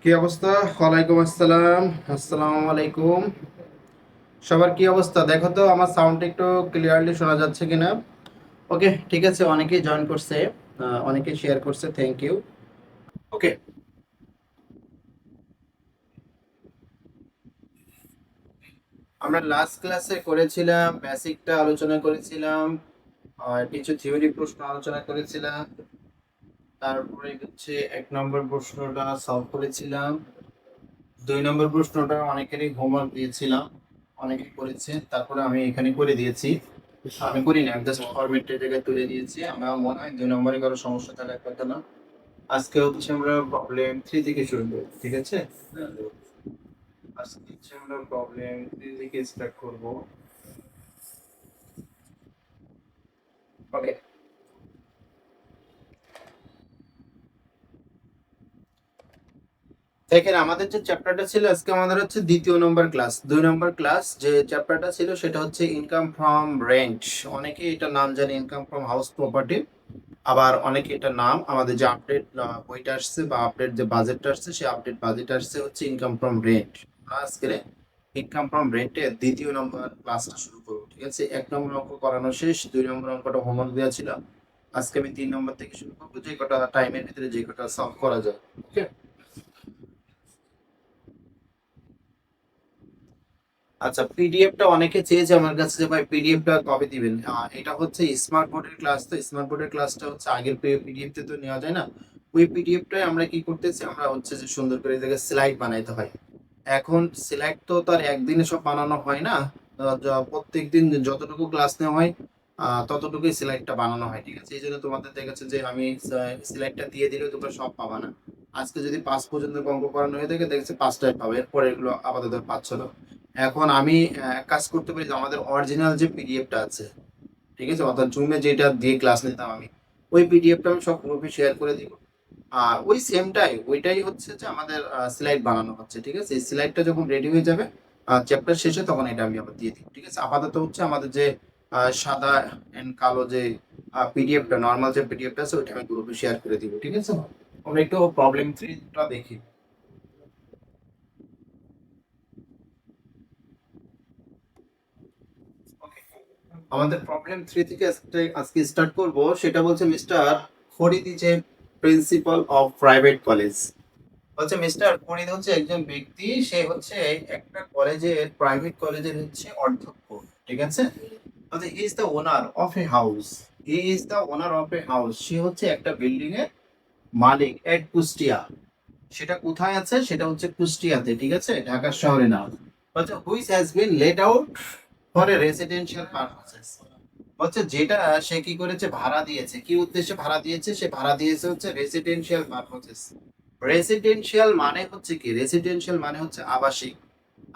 কি অবস্থা? ওয়ালাইকুম আসসালাম। আসসালামু আলাইকুম। সবার কি অবস্থা দেখো তো, আমার সাউন্ড একটু ক্লিয়ারলি শোনা যাচ্ছে কিনা? ওকে, ঠিক আছে। অনেকেই জয়েন করছে, অনেকেই শেয়ার করছে, থ্যাংক ইউ। ওকে, আমরা লাস্ট ক্লাসে করেছিলাম বেসিকটা আলোচনা করেছিলাম, আর কিছু থিওরি প্রশ্ন আলোচনা করেছিলাম। তারপরে হচ্ছে 1 নম্বর প্রশ্নটা সলভ করেছিলাম। 2 নম্বর প্রশ্নটা অনেকেরই হোমওয়ার্ক দিয়েছিলাম, অনেকে করেছে, তারপরে আমি এখানে করে দিয়েছি। আমি করি না, জাস্ট ফরম্যাটের জায়গায় তুলে দিয়েছি। আমার মনে হয় 2 নম্বরে কারো সমস্যা থাকার কথা না। আজকে হচ্ছে আমরা প্রবলেম 3 থেকে শুরু করব, ঠিক আছে? আজকে হচ্ছে আমরা প্রবলেম 3 থেকে স্টার্ট করব। ওকে, দেখেন আমাদের যে চ্যাপ্টারটা ছিল আজকে, আমাদের হচ্ছে 2য় নম্বর ক্লাস। 2 নম্বর ক্লাস যে চ্যাপ্টারটা ছিল সেটা হচ্ছে ইনকাম ফ্রম রেন্ট। অনেকে এটা নাম জানে ইনকাম ফ্রম হাউস প্রপার্টি, আবার অনেকে এটা নাম আমাদের যে আপডেট বইটা আসছে বা আপডেট যে বাজেটটা আসছে, সেই আপডেট বাজেট আসছে হচ্ছে ইনকাম ফ্রম রেন্ট। আজকে ইনকাম ফ্রম রেন্টের 2য় নম্বর ক্লাসটা শুরু করবো, ঠিক আছে? 1 নম্বর অঙ্ক করানো শেষ, 2 নম্বর অঙ্কটা হোমওয়ার্ক দেওয়া ছিল। আজকে আমি 3 নম্বর থেকে শুরু করবো, যে কটা টাইমের ভিতরে যে কটা সলভ করা যায়। ওকে, আচ্ছা। পিডিএফটা অনেকে চেয়েছে আমার কাছে যে ভাই পিডিএফটা কবে দিবেন। এটা হচ্ছে স্মার্ট বোর্ডের ক্লাস, তো স্মার্ট বোর্ডের ক্লাসটা হচ্ছে আগের পিডিএফ তে তো নেওয়া যায় না। ওই পিডিএফটাই আমরা কি করতেছি, আমরা হচ্ছে যে সুন্দর করে এটাকে স্লাইড বানাইতে হয়। এখন স্লাইড তো তার একদিনে সব বানানো হয় না। প্রত্যেক দিন যতটুকু ক্লাস নেওয়া হয় ততটুকুই স্লাইডটা বানানো হয়, ঠিক আছে? এই জন্য তোমাদের দেখাচ্ছে যে আমি স্লাইডটা দিয়ে দিলেও তোমরা সব পাবা না। আজকে যদি 5 পর্যন্ত অঙ্ক করানো হয়ে থাকে, দেখছে 5টাই পাবে, এরপরে এগুলো আপাতত পাচ্ছ না। এখন আমি এক কাজ করতে পারি যে আমাদের অরিজিনাল যে পিডিএফটা আছে, ঠিক আছে, অর্থাৎ জুমে যেটা দিয়ে ক্লাস নিতাম আমি, ওই পিডিএফটা আমি সব গ্রুপে শেয়ার করে দিব। আর ওই সেমটাই ওইটাই হচ্ছে যে আমাদের স্লাইড বানানো হচ্ছে, ঠিক আছে? এই স্লাইডটা যখন রেডি হয়ে যাবে চ্যাপ্টার শেষে, তখন এটা আমি আবার দিয়ে দিই, ঠিক আছে? আপাতত হচ্ছে আমাদের যে সাদা এন্ড কালো যে পিডিএফটা, নর্মাল যে পিডিএফটা আছে, ওইটা আমি গ্রুপে শেয়ার করে দিব, ঠিক আছে? আমরা একটু প্রবলেম 3টা দেখি। Okay. আমাদের প্রবলেম 3 থেকে আজকে স্টার্ট করব। সেটা বলছে mister Farid is a principal of private college. হচ্ছে মিস্টার ফরিদ হচ্ছে একজন ব্যক্তি, সে হচ্ছে একটা কলেজের, প্রাইভেট কলেজের হচ্ছে অধ্যক্ষ, ঠিক আছে? আচ্ছা, he is the owner of a house. He is the owner of a house, সে হচ্ছে একটা বিল্ডিং এর মালিক এট কুষ্টিয়া। সেটা কোথায় আছে? সেটা হচ্ছে কুষ্টিয়াতে, ঠিক আছে, ঢাকা শহরে না। আচ্ছা, which has been late out for a residential purposes. হচ্ছে যেটা সে কি করেছে, ভাড়া দিয়েছে। কি উদ্দেশ্যে ভাড়া দিয়েছে? সে ভাড়া দিয়েছে হচ্ছে রেসিডেন্সিয়াল পারপাসেস। রেসিডেন্সিয়াল মানে হচ্ছে কি, রেসিডেন্সিয়াল মানে হচ্ছে আবাসিক।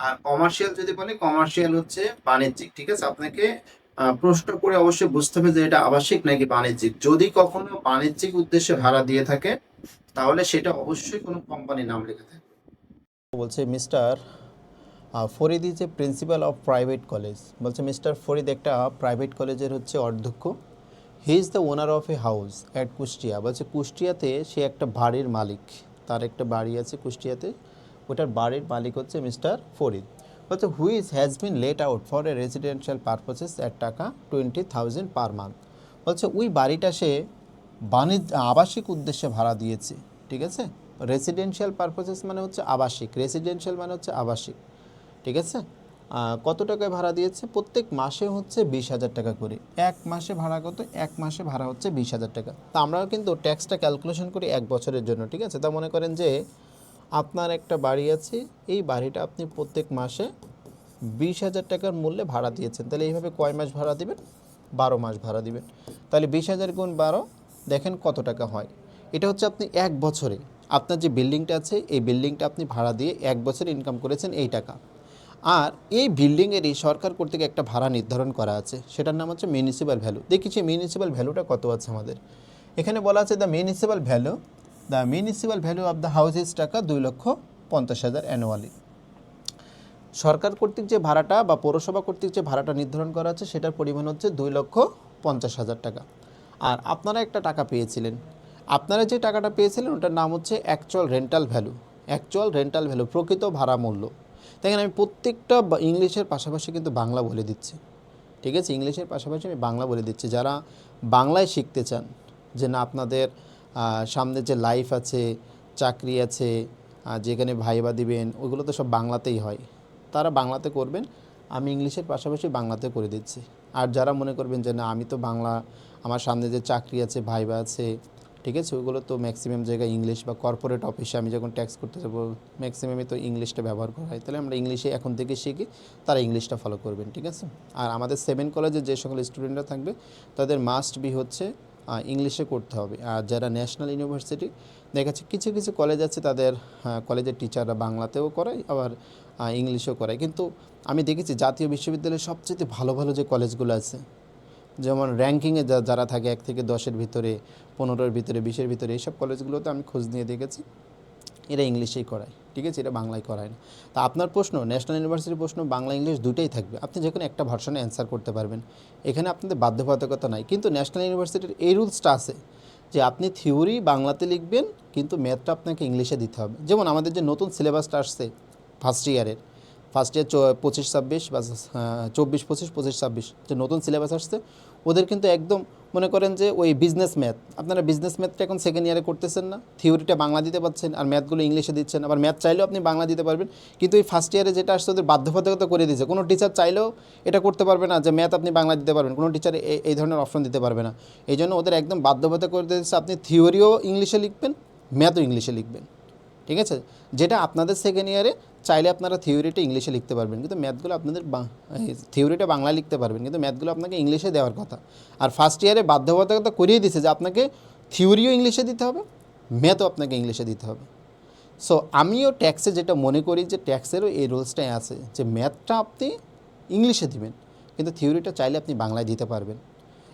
আর কমার্শিয়াল যদি বলে, কমার্শিয়াল হচ্ছে বাণিজ্যিক, ঠিক আছে? আপনাকে প্রশ্ন করে অবশ্যই বুঝতে হবে যে এটা আবাসিক নাকি বাণিজ্যিক। যদি কখনো বাণিজ্যিক উদ্দেশ্যে ভাড়া দিয়ে থাকে, তাহলে সেটা অবশ্যই কোনো কোম্পানির নাম লেখা থাকবে। বলছে mister Farid is a principal of private college. বলছে মিস্টার ফরিদ একটা প্রাইভেট কলেজের হচ্ছে অধ্যক্ষ। হি is the owner of a house at Kushtia. বলছে কুষ্টিয়াতে সে একটা বাড়ির মালিক, তার একটা বাড়ি আছে কুষ্টিয়াতে, ওটার বাড়ির মালিক হচ্ছে মিস্টার ফরিদ। বলছে which has been late out for a residential purposes at টাকা 20,000 পার মান্থ। বলছে ওই বাড়িটা সে আবাসিক উদ্দেশ্যে ভাড়া দিয়েছে, ঠিক আছে? রেসিডেন্সিয়াল পারপাসেস মানে হচ্ছে আবাসিক, রেসিডেন্সিয়াল মানে হচ্ছে আবাসিক, ঠিক আছে? কত টাকায় ভাড়া দিয়েছে? প্রত্যেক মাসে হচ্ছে 20,000 টাকা করে। এক মাসে ভাড়া কত? এক মাসে ভাড়া হচ্ছে 20,000 টাকা। তা আমরাও কিন্তু ট্যাক্সটা ক্যালকুলেশন করি 1 বছরের জন্য, ঠিক আছে? তা মনে করেন যে আপনার একটা বাড়ি আছে, এই বাড়িটা আপনি প্রত্যেক মাসে 20,000 টাকার মূল্যে ভাড়া দিয়েছেন। তাহলে এইভাবে কয় মাস ভাড়া দিবেন? 12 মাস ভাড়া দিবেন। তাহলে 20,000 গুণ 12, দেখেন কত টাকা হয়। এটা হচ্ছে আপনি 1 বছরে আপনার যে বিল্ডিংটা আছে, এই বিল্ডিংটা আপনি ভাড়া দিয়ে 1 বছরে ইনকাম করেছেন এই টাকা। আর এই বিল্ডিংয়েরই সরকার কর্তৃক একটা ভাড়া নির্ধারণ করা আছে, সেটার নাম হচ্ছে মিউনিসিপ্যাল ভ্যালু। দেখি সেই মিউনিসিপ্যাল ভ্যালুটা কত আছে আমাদের। এখানে বলা আছে the municipal value of the house is টাকা 2,50,000 অ্যানুয়ালি। সরকার কর্তৃক যে ভাড়াটা বা পৌরসভা কর্তৃক যে ভাড়াটা নির্ধারণ করা আছে, সেটার পরিমাণ হচ্ছে 2,50,000 টাকা। আর আপনারা একটা টাকা পেয়েছিলেন, আপনারা যে টাকাটা পেয়েছিলেন ওটার নাম হচ্ছে actual rental value. Actual rental value, প্রকৃত ভাড়া মূল্য। দেখেন আমি প্রত্যেকটা ইংলিশের পাশাপাশি কিন্তু বাংলা বলে দিচ্ছি, ঠিক আছে? ইংলিশের পাশাপাশি আমি বাংলা বলে দিচ্ছি। যারা বাংলায় শিখতে চান, যে না আপনাদের সামনে যে লাইফ আছে, চাকরি আছে, যেখানে ভাইবা দিবেন, ওইগুলো তো সব বাংলাতেই হয়, তারা বাংলাতে করবেন। আমি ইংলিশের পাশাপাশি বাংলাতে করে দিচ্ছি। আর যারা মনে করবেন যে না আমি তো বাংলা, আমার সামনে যে চাকরি আছে, ভাইবা আছে, ঠিক আছে, ওইগুলো তো ম্যাক্সিমাম জায়গায় ইংলিশ, বা কর্পোরেট অফিসে আমি যখন ট্যাক্স করতে যাবো ম্যাক্সিমামই তো ইংলিশটা ব্যবহার করা হয়, তাহলে আমরা ইংলিশে এখন থেকে শিখি, তারা ইংলিশটা ফলো করবেন, ঠিক আছে? আর আমাদের 7 কলেজে যে সকল স্টুডেন্টরা থাকবে তাদের মাস্ট বি হচ্ছে ইংলিশে করতে হবে। আর যারা ন্যাশনাল ইউনিভার্সিটি, দেখা যাচ্ছে কিছু কিছু কলেজ আছে তাদের কলেজের টিচাররা বাংলাতেও করায়, আবার ইংলিশেও করায়। কিন্তু আমি দেখেছি জাতীয় বিশ্ববিদ্যালয়ের সবচেয়ে ভালো ভালো যে কলেজগুলো আছে, যেমন র্যাঙ্কিংয়ে যারা থাকে 1 থেকে 10-এর ভিতরে, 15-এর ভিতরে, 20-এর ভিতরে, এইসব কলেজগুলোতে আমি খোঁজ নিয়ে দেখেছি এরা ইংলিশেই করায়, ঠিক আছে? এটা বাংলায় করায় না। তা আপনার প্রশ্ন, ন্যাশনাল ইউনিভার্সিটির প্রশ্ন বাংলা ইংলিশ দুটোই থাকবে, আপনি যে কোনো একটা ভার্সনে অ্যান্সার করতে পারবেন, এখানে আপনাদের বাধ্যবাধকতা নাই। কিন্তু ন্যাশনাল ইউনিভার্সিটির এই রুলসটা আছে যে আপনি থিওরি বাংলাতে লিখবেন, কিন্তু ম্যাথটা আপনাকে ইংলিশে দিতে হবে। যেমন আমাদের যে নতুন সিলেবাসটা আসছে ফার্স্ট ইয়ারের, ফার্স্ট ইয়ার 25-26 বা 24-25, 25-26 যে নতুন সিলেবাস আসছে, ওদের কিন্তু একদম মনে করেন যে ওই বিজনেস ম্যাথ, আপনারা বিজনেস ম্যাথটা এখন সেকেন্ড ইয়ারে করতেছেন না, থিওরিটা বাংলা দিতে পারছেন, আর ম্যাথগুলো ইংলিশে দিচ্ছেন। আবার ম্যাথ চাইলেও আপনি বাংলা দিতে পারবেন, কিন্তু এই ফার্স্ট ইয়ারে যেটা আসছে ওদের বাধ্যবাধকতা করে দিয়েছে, কোনো টিচার চাইলেও এটা করতে পারবে না যে ম্যাথ আপনি বাংলা দিতে পারবেন, কোনো টিচার এই ধরনের অপশন দিতে পারবে না। এই জন্য ওদের একদম বাধ্যবাধকতা করে দিয়েছে আপনি থিওরিও ইংলিশে লিখবেন, ম্যাথও ইংলিশে লিখবেন, ঠিক আছে? যেটা আপনাদের সেকেন্ড ইয়ারে চাইলে আপনারা থিওরিটা ইংলিশে লিখতে পারবেন, কিন্তু ম্যাথগুলো আপনাদের থিওরিটা বাংলায় লিখতে পারবেন, কিন্তু ম্যাথগুলো আপনাকে ইংলিশে দেওয়ার কথা। আর ফার্স্ট ইয়ারে বাধ্যবাধকতা করিয়ে দিয়েছে যে আপনাকে থিওরিও ইংলিশে দিতে হবে, ম্যাথও আপনাকে ইংলিশে দিতে হবে। সো আমিও ট্যাক্সে যেটা মনে করি যে ট্যাক্সেরও এই রুলসটাই আছে যে ম্যাথটা আপনি ইংলিশে দিবেন, কিন্তু থিওরিটা চাইলে আপনি বাংলায় দিতে পারবেন,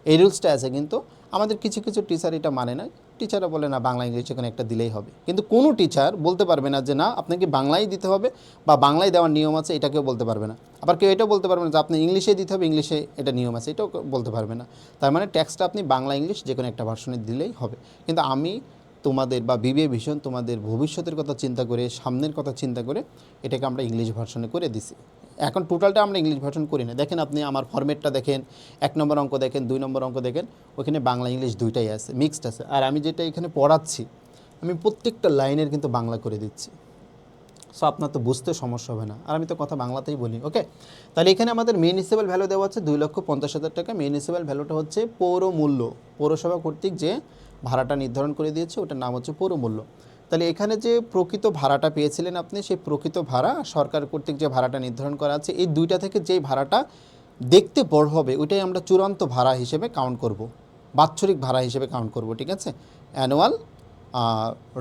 এই রুলসটা আছে। কিন্তু আমাদের কিছু কিছু টিচার এটা মানে না, টিচাররা বলে না বাংলা ইংলিশ এখানে একটা দিলেই হবে, কিন্তু কোনো টিচার বলতে পারবে না যে না আপনাকে বাংলায় দিতে হবে বা বাংলায় দেওয়ার নিয়ম আছে, এটা কেউ বলতে পারবে না। আবার কেউ এটাও বলতে পারবে না যে আপনি ইংলিশে দিতে হবে, ইংলিশে এটা নিয়ম আছে, এটাও বলতে পারবে না। তার মানে ট্যাক্সটা আপনি বাংলা ইংলিশ যে কোনো একটা ভার্সনে দিলেই হবে। কিন্তু আমি তোমাদের বা বিবিএ ভিশন তোমাদের ভবিষ্যতের কথা চিন্তা করে, সামনের কথা চিন্তা করে এটাকে আমরা ইংলিশ ভার্সনে করে দিছি। এখন টোটালটা আমরা ইংলিশ ভার্সন করি না। দেখেন আপনি আমার ফরম্যাটটা দেখেন, 1 নম্বর অঙ্ক দেখেন, 2 নম্বর অঙ্ক দেখেন, ওখানে বাংলা ইংলিশ দুইটাই আছে, মিক্সড আছে। আর আমি যেটা এখানে পড়াচ্ছি, আমি প্রত্যেকটা লাইনের কিন্তু বাংলা করে দিচ্ছি। সো আপনার তো বুঝতে সমস্যা হবে না, আর আমি তো কথা বাংলাতেই বলি। ওকে, তাহলে এখানে আমাদের মিউনিসিপ্যাল ভ্যালু দেওয়া আছে 2,50,000 টাকা। মিউনিসিপ্যাল ভ্যালুটা হচ্ছে পৌর মূল্য, পৌরসভা কর্তৃক যে ভাড়াটা নির্ধারণ করে দিয়েছে ওটার নাম হচ্ছে পৌর মূল্য। তাহলে এখানে যে প্রকৃত ভাড়াটা পেয়েছিলেন আপনি, সেই প্রকৃত ভাড়া, সরকার কর্তৃক যে ভাড়াটা নির্ধারণ করা আছে, এই দুইটা থেকে যেই ভাড়াটা দেখতে বড় হবে ওইটাই আমরা চূড়ান্ত ভাড়া হিসেবে কাউন্ট করব, বাৎসরিক ভাড়া হিসেবে কাউন্ট করব, ঠিক আছে? অ্যানুয়াল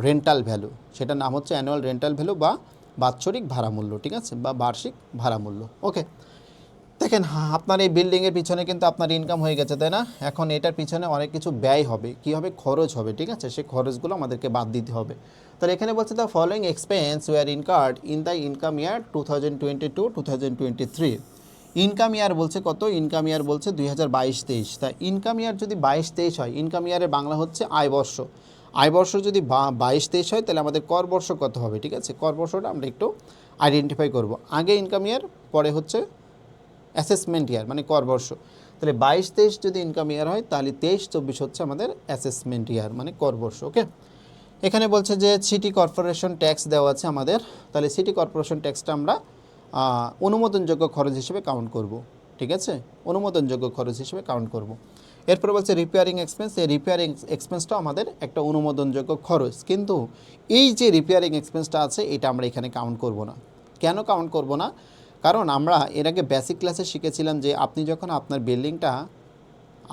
রেন্টাল ভ্যালু, সেটার নাম হচ্ছে অ্যানুয়াল রেন্টাল ভ্যালু বা বাৎসরিক ভাড়া মূল্য, ঠিক আছে, বা বার্ষিক ভাড়া মূল্য। ওকে, দেখেন আপনার এই বিল্ডিংয়ের পিছনে কিন্তু আপনার ইনকাম হয়ে গেছে, তাই না? এখন এটার পিছনে অনেক কিছু ব্যয় হবে, কী হবে, খরচ হবে, ঠিক আছে? সেই খরচগুলো আমাদেরকে বাদ দিতে হবে। তাহলে এখানে বলছে the following expense were incurred in the income year 2022-2023। Income year বলছে কত? ইনকাম ইয়ার বলছে 2022-23। তা ইনকাম ইয়ার যদি 22-23 হয়, ইনকাম ইয়ারের বাংলা হচ্ছে আয় বর্ষ। আয় বর্ষ যদি 22-23 হয়, তাহলে আমাদের কর বর্ষ কত হবে, ঠিক আছে? কর বর্ষটা আমরা একটু আইডেন্টিফাই করব। আগে ইনকাম ইয়ার, পরে হচ্ছে অ্যাসেসমেন্ট ইয়ার, মানে কর বর্ষ। তাহলে 22-23 যদি ইনকাম ইয়ার হয়, তাহলে 23-24 হচ্ছে আমাদের অ্যাসেসমেন্ট ইয়ার, মানে কর বর্ষ। ওকে, এখানে বলছে যে সিটি কর্পোরেশন ট্যাক্স দেওয়া আছে আমাদের, তাহলে সিটি কর্পোরেশন ট্যাক্সটা আমরা অনুমোদনযোগ্য খরচ হিসেবে কাউন্ট করব, ঠিক আছে? অনুমোদনযোগ্য খরচ হিসেবে কাউন্ট করব। এরপর বলছে রিপেয়ারিং এক্সপেন্স, এই রিপেয়ারিং এক্সপেন্সটা আমাদের একটা অনুমোদনযোগ্য খরচ, কিন্তু এই যে রিপেয়ারিং এক্সপেন্সটা আছে এটা আমরা এখানে কাউন্ট করব না। কেন কাউন্ট করব না? কারণ আমরা এর আগে বেসিক ক্লাসে শিখেছিলাম যে আপনি যখন আপনার বিল্ডিংটা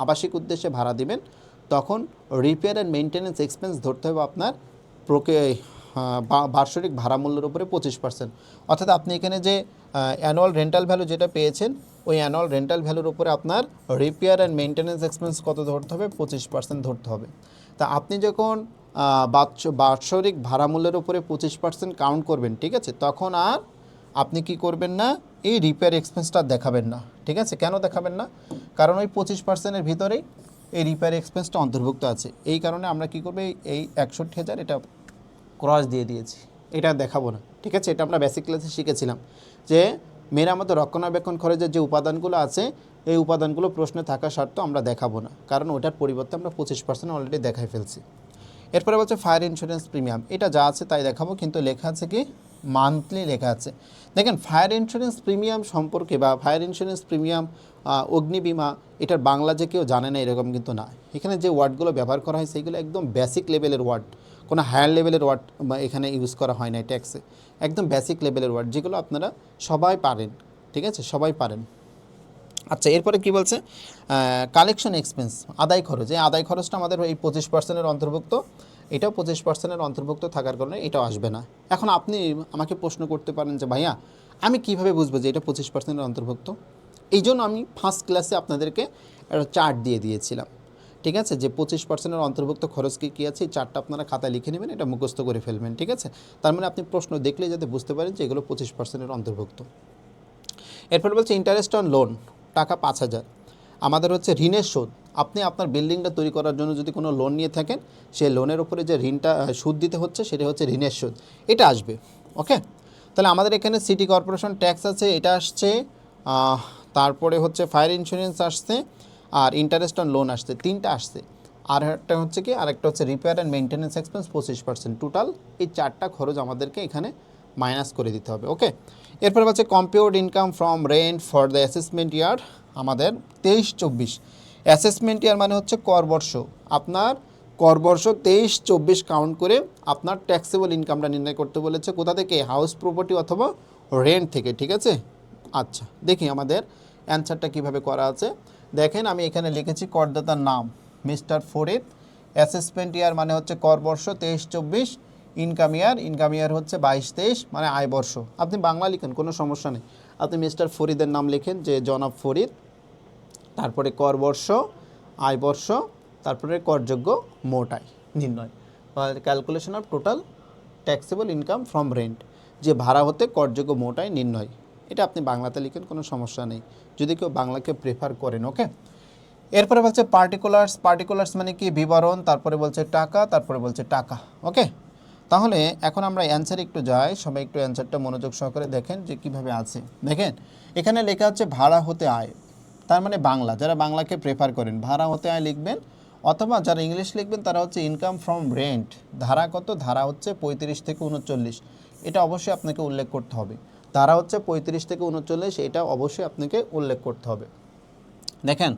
আবাসিক উদ্দেশ্যে ভাড়া দিবেন, তখন রিপেয়ার অ্যান্ড মেনটেন্যান্স এক্সপেন্স ধরতে হবে আপনার বার্ষিক ভাড়া মূল্যের উপরে 25%। অর্থাৎ আপনি এখানে যে অ্যানুয়াল রেন্টাল ভ্যালু যেটা পেয়েছেন, ওই অ্যানুয়াল রেন্টাল ভ্যালুর উপরে আপনার রিপেয়ার অ্যান্ড মেনটেন্যান্স এক্সপেন্স কত ধরতে হবে? 25% ধরতে হবে। তা আপনি যখন বাৎসরিক ভাড়া মূল্যের উপরে 25% কাউন্ট করবেন, ঠিক আছে, তখন আর আপনি কি করবেন না, এই রিপেয়ার এক্সপেন্সটা দেখাবেন না, ঠিক আছে? কেন দেখাবেন না? কারণ ওই 25%-এর ভিতরেই এই রিপেয়ার এক্সপেন্সটা অন্তর্ভুক্ত আছে। এই কারণে আমরা কি করব, এই 61,000 এটা ক্রস দিয়ে দিয়েছি। এটা দেখাবো না, ঠিক আছে? এটা আমরা বেসিক ক্লাসে শিখেছিলাম যে মেরামত রক্ষণাবেক্ষণ খরচের যে উপাদানগুলো আছে এই উপাদানগুলো প্রশ্নে থাকা সত্ত্বেও আমরা দেখাবো না, কারণ ওটার পরিবর্তে আমরা 25% অলরেডি দেখাই ফেলছি। এরপরে বলছে ফায়ার ইন্স্যুরেন্স প্রিমিয়াম, এটা যা আছে তাই দেখাবো, কিন্তু লেখা আছে কি মান্থলি লেখা আছে। দেখেন ফায়ার ইন্স্যুরেন্স প্রিমিয়াম সম্পর্কে বা ফায়ার ইন্স্যুরেন্স প্রিমিয়াম অগ্নি বিমা এটার বাংলা যে কেউ জানে না এরকম কিন্তু না। এখানে যে ওয়ার্ডগুলো ব্যবহার করা হয় সেইগুলো একদম বেসিক লেভেলের ওয়ার্ড, কোনো হায়ার লেভেলের ওয়ার্ড এখানে ইউজ করা হয় না ট্যাক্সে, একদম বেসিক লেভেলের ওয়ার্ড যেগুলো আপনারা সবাই পারেন, ঠিক আছে? সবাই পারেন। আচ্ছা, এরপরে কি বলছে কালেকশন এক্সপেন্স, আদায় খরচ। এই আদায় খরচটা আমাদের এই 25%-এর অন্তর্ভুক্ত, এটাও 25%-এর অন্তর্ভুক্ত থাকার কারণে এটাও আসবে না। এখন আপনি আমাকে প্রশ্ন করতে পারেন যে ভাইয়া আমি কিভাবে বুঝবো যে এটা 25%-এর অন্তর্ভুক্ত? এই জন্য আমি ফার্স্ট ক্লাসে আপনাদেরকে একটা চার্ট দিয়ে দিয়েছিলাম, ঠিক আছে? যে 25%-এর অন্তর্ভুক্ত খরচ কী কী আছে এই চার্টটা আপনারা খাতায় লিখে নেবেন, এটা মুখস্থ করে ফেলবেন, ঠিক আছে? তার মানে আপনি প্রশ্ন দেখলে যাতে বুঝতে পারেন যে এগুলো 25%-এর অন্তর্ভুক্ত। এরপরে বলছে ইন্টারেস্ট অন লোন, টাকা 5,000। আমাদের হচ্ছে ঋণের সুদ, আপনি আপনার বিল্ডিংটা তৈরি করার জন্য যদি কোনো লোন নিয়ে থাকেন সেই লোনের উপরে যে ঋণটা সুদ দিতে হচ্ছে সেটা হচ্ছে ঋণের সুদ, এটা আসবে। ওকে, তাহলে আমাদের এখানে সিটি কর্পোরেশন ট্যাক্স আছে, এটা আসছে। তারপরে হচ্ছে ফায়ার ইন্স্যুরেন্স আসছে, আর ইন্টারেস্ট অন লোন আসছে, তিনটা আসছে। আর একটা হচ্ছে কি, আরেকটা হচ্ছে repair and maintenance expense 25%। Total এই চারটা খরচ আমাদেরকে এখানে মাইনাস করে দিতে হবে। ওকে, এরপরে হচ্ছে computed income from rent for the assessment year আমাদের 23-24। অ্যাসেসমেন্ট ইয়ার মানে হচ্ছে করবর্ষ, আপনার করবর্ষ 23-24 কাউন্ট করে আপনার ট্যাক্সেবল ইনকামটা নির্ণয় করতে বলেছে। কোথা থেকে? হাউস প্রপার্টি অথবা রেন্ট থেকে, ঠিক আছে? আচ্ছা, দেখি আমাদের অ্যান্সারটা কিভাবে করা আছে। দেখেন আমি এখানে লিখেছি করদাতার নাম মিস্টার ফরিদ, অ্যাসেসমেন্ট ইয়ার মানে হচ্ছে করবর্ষ 23-24, ইনকাম ইয়ার হচ্ছে 22-23 মানে আয় বর্ষ। আপনি বাংলা লিখেন, কোনো সমস্যা নেই। আপনি মিস্টার ফরিদের নাম লিখেন যে জনাব ফরিদ, তারপরে কর বর্ষ, আয় বর্ষ, তারপরে করযোগ্য মোট আয় নির্ণয়, calculation of total taxable income from rent, যে ভাড়া হতে করযোগ্য মোট আয় নির্ণয়। এটা আপনি বাংলাতে লিখেন, কোনো সমস্যা নেই যদি কেউ বাংলাকে প্রেফার করেন। ওকে, এরপরে বলছে পার্টিকুলার্স মানে কি? বিবরণ, তারপরে বলছে টাকা, তারপরে বলছে টাকা। ওকে, তাহলে এখন আমরা অ্যান্সারে একটু যাই, সবাই একটু অ্যান্সারটা মনোযোগ সহকারে দেখেন যে কিভাবে আছে। দেখেন এখানে লেখা হচ্ছে ভাড়া হতে আয়, তার মানে বাংলা, যারা বাংলাকে প্রেফার করেন ভাড়া হতে আয় লিখবেন, অথবা যারা ইংলিশ লিখবেন তারা হচ্ছে ইনকাম ফ্রম রেন্ট। ধারা কত? ধারা হচ্ছে 35 থেকে 39, এটা অবশ্যই আপনাকে উল্লেখ করতে হবে। ধারা হচ্ছে 35 থেকে 39, এটা অবশ্যই আপনাকে উল্লেখ করতে হবে। দেখেন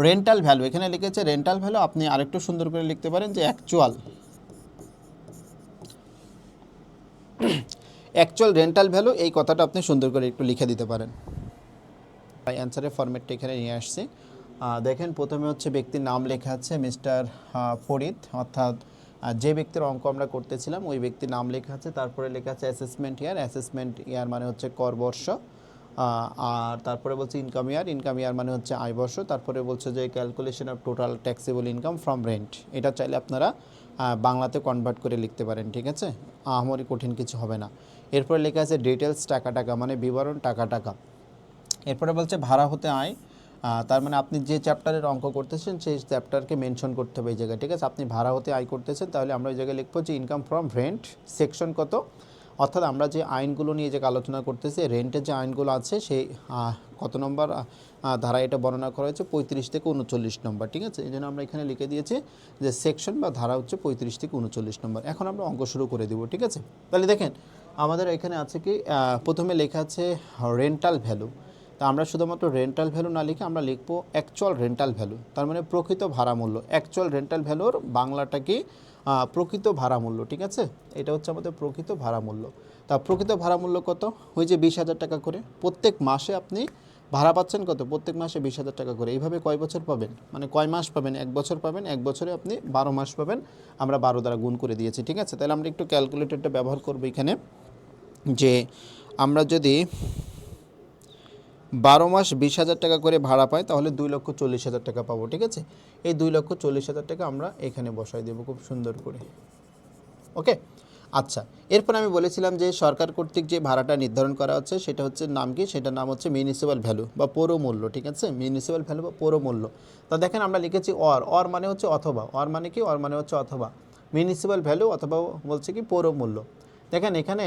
রেন্টাল ভ্যালু, এখানে লিখেছে রেন্টাল ভ্যালু, আপনি আরেকটু সুন্দর করে লিখতে পারেন যে অ্যাকচুয়াল রেন্টাল ভ্যালু, এই কথাটা আপনি সুন্দর করে একটু লিখে দিতে পারেন। তাই অ্যান্সারের ফরম্যাটটা এখানে নিয়ে আসছি। দেখেন প্রথমে হচ্ছে ব্যক্তির নাম লেখা আছে মিস্টার ফরিদ, অর্থাৎ যে ব্যক্তির অঙ্ক আমরা করতেছিলাম ওই ব্যক্তির নাম লেখা আছে। তারপরে লেখা আছে অ্যাসেসমেন্ট ইয়ার মানে হচ্ছে কর বর্ষ, আর তারপরে বলছে ইনকাম ইয়ার মানে হচ্ছে আয় বর্ষ। তারপরে বলছে যে calculation of total taxable income from rent, এটা চাইলে আপনারা বাংলাতে কনভার্ট করে লিখতে পারেন, ঠিক আছে? আমারই কঠিন কিছু হবে না। এরপরে লেখা আছে ডিটেলস টাকা মানে বিবরণ টাকা। এরপরে বলছে ভাড়া হতে আয়, তার মানে আপনি যে চ্যাপ্টারের অঙ্ক করতেছেন সেই চ্যাপ্টারকে মেনশন করতে হবে এই জায়গায়, ঠিক আছে? আপনি ভাড়া হতে আয় করতেছেন, তাহলে আমরা ওই জায়গায় লিখবো যে ইনকাম ফ্রম রেন্ট সেকশন কত, অর্থাৎ আমরা যে আইনগুলো নিয়ে যে আলোচনা করতেছি রেন্টের যে আইনগুলো আছে সেই কত নম্বর ধারা এটা বর্ণনা করা হয়েছে 35 থেকে 39 নম্বর, ঠিক আছে? এই জন্য আমরা এখানে লিখে দিয়েছি যে সেকশন বা ধারা হচ্ছে 35 থেকে 39 নম্বর। এখন আমরা অঙ্ক শুরু করে দেবো, ঠিক আছে? তাহলে দেখেন আমাদের এখানে আছে কি, প্রথমে লেখা আছে রেন্টাল ভ্যালু, তা আমরা শুধুমাত্র রেন্টাল ভ্যালু না লিখে আমরা লিখবো অ্যাকচুয়াল রেন্টাল ভ্যালু, তার মানে প্রকৃত ভাড়া মূল্য। অ্যাকচুয়াল রেন্টাল ভ্যালুর বাংলাটা কি? প্রকৃত ভাড়া মূল্য, ঠিক আছে? এটা হচ্ছে আমাদের প্রকৃত ভাড়া মূল্য। তা প্রকৃত ভাড়া মূল্য কত? ওই যে 20,000 টাকা করে প্রত্যেক মাসে আপনি ভাড়া পাচ্ছেন। কত? প্রত্যেক মাসে 20,000 টাকা করে। এইভাবে কয় বছর পাবেন, মানে কয় মাস পাবেন? 1 বছর পাবেন, 1 বছরে আপনি 12 মাস পাবেন। আমরা 12 দ্বারা গুণ করে দিয়েছি, ঠিক আছে? তাহলে আমরা একটু ক্যালকুলেটরটা ব্যবহার করবো এখানে, যে আমরা যদি 12 মাস 20,000 টাকা করে ভাড়া পাই তাহলে 2,40,000 টাকা পাবো, ঠিক আছে? এই 2,40,000 টাকা আমরা এখানে বসাই দেবো খুব সুন্দর করে। ওকে, আচ্ছা, এরপর আমি বলেছিলাম যে সরকার কর্তৃক যে ভাড়াটা নির্ধারণ করা হচ্ছে সেটা হচ্ছে নাম কি? সেটার নাম হচ্ছে মিউনিসিপ্যাল ভ্যালু বা পৌরমূল্য, ঠিক আছে? মিউনিসিপ্যাল ভ্যালু বা পৌরমূল্য। তা দেখেন আমরা লিখেছি অর মানে হচ্ছে অথবা, অর মানে কি? অর মানে হচ্ছে অথবা মিউনিসিপ্যাল ভ্যালু অথবা বলছে কি পৌরমূল্য। তো দেখেন এখানে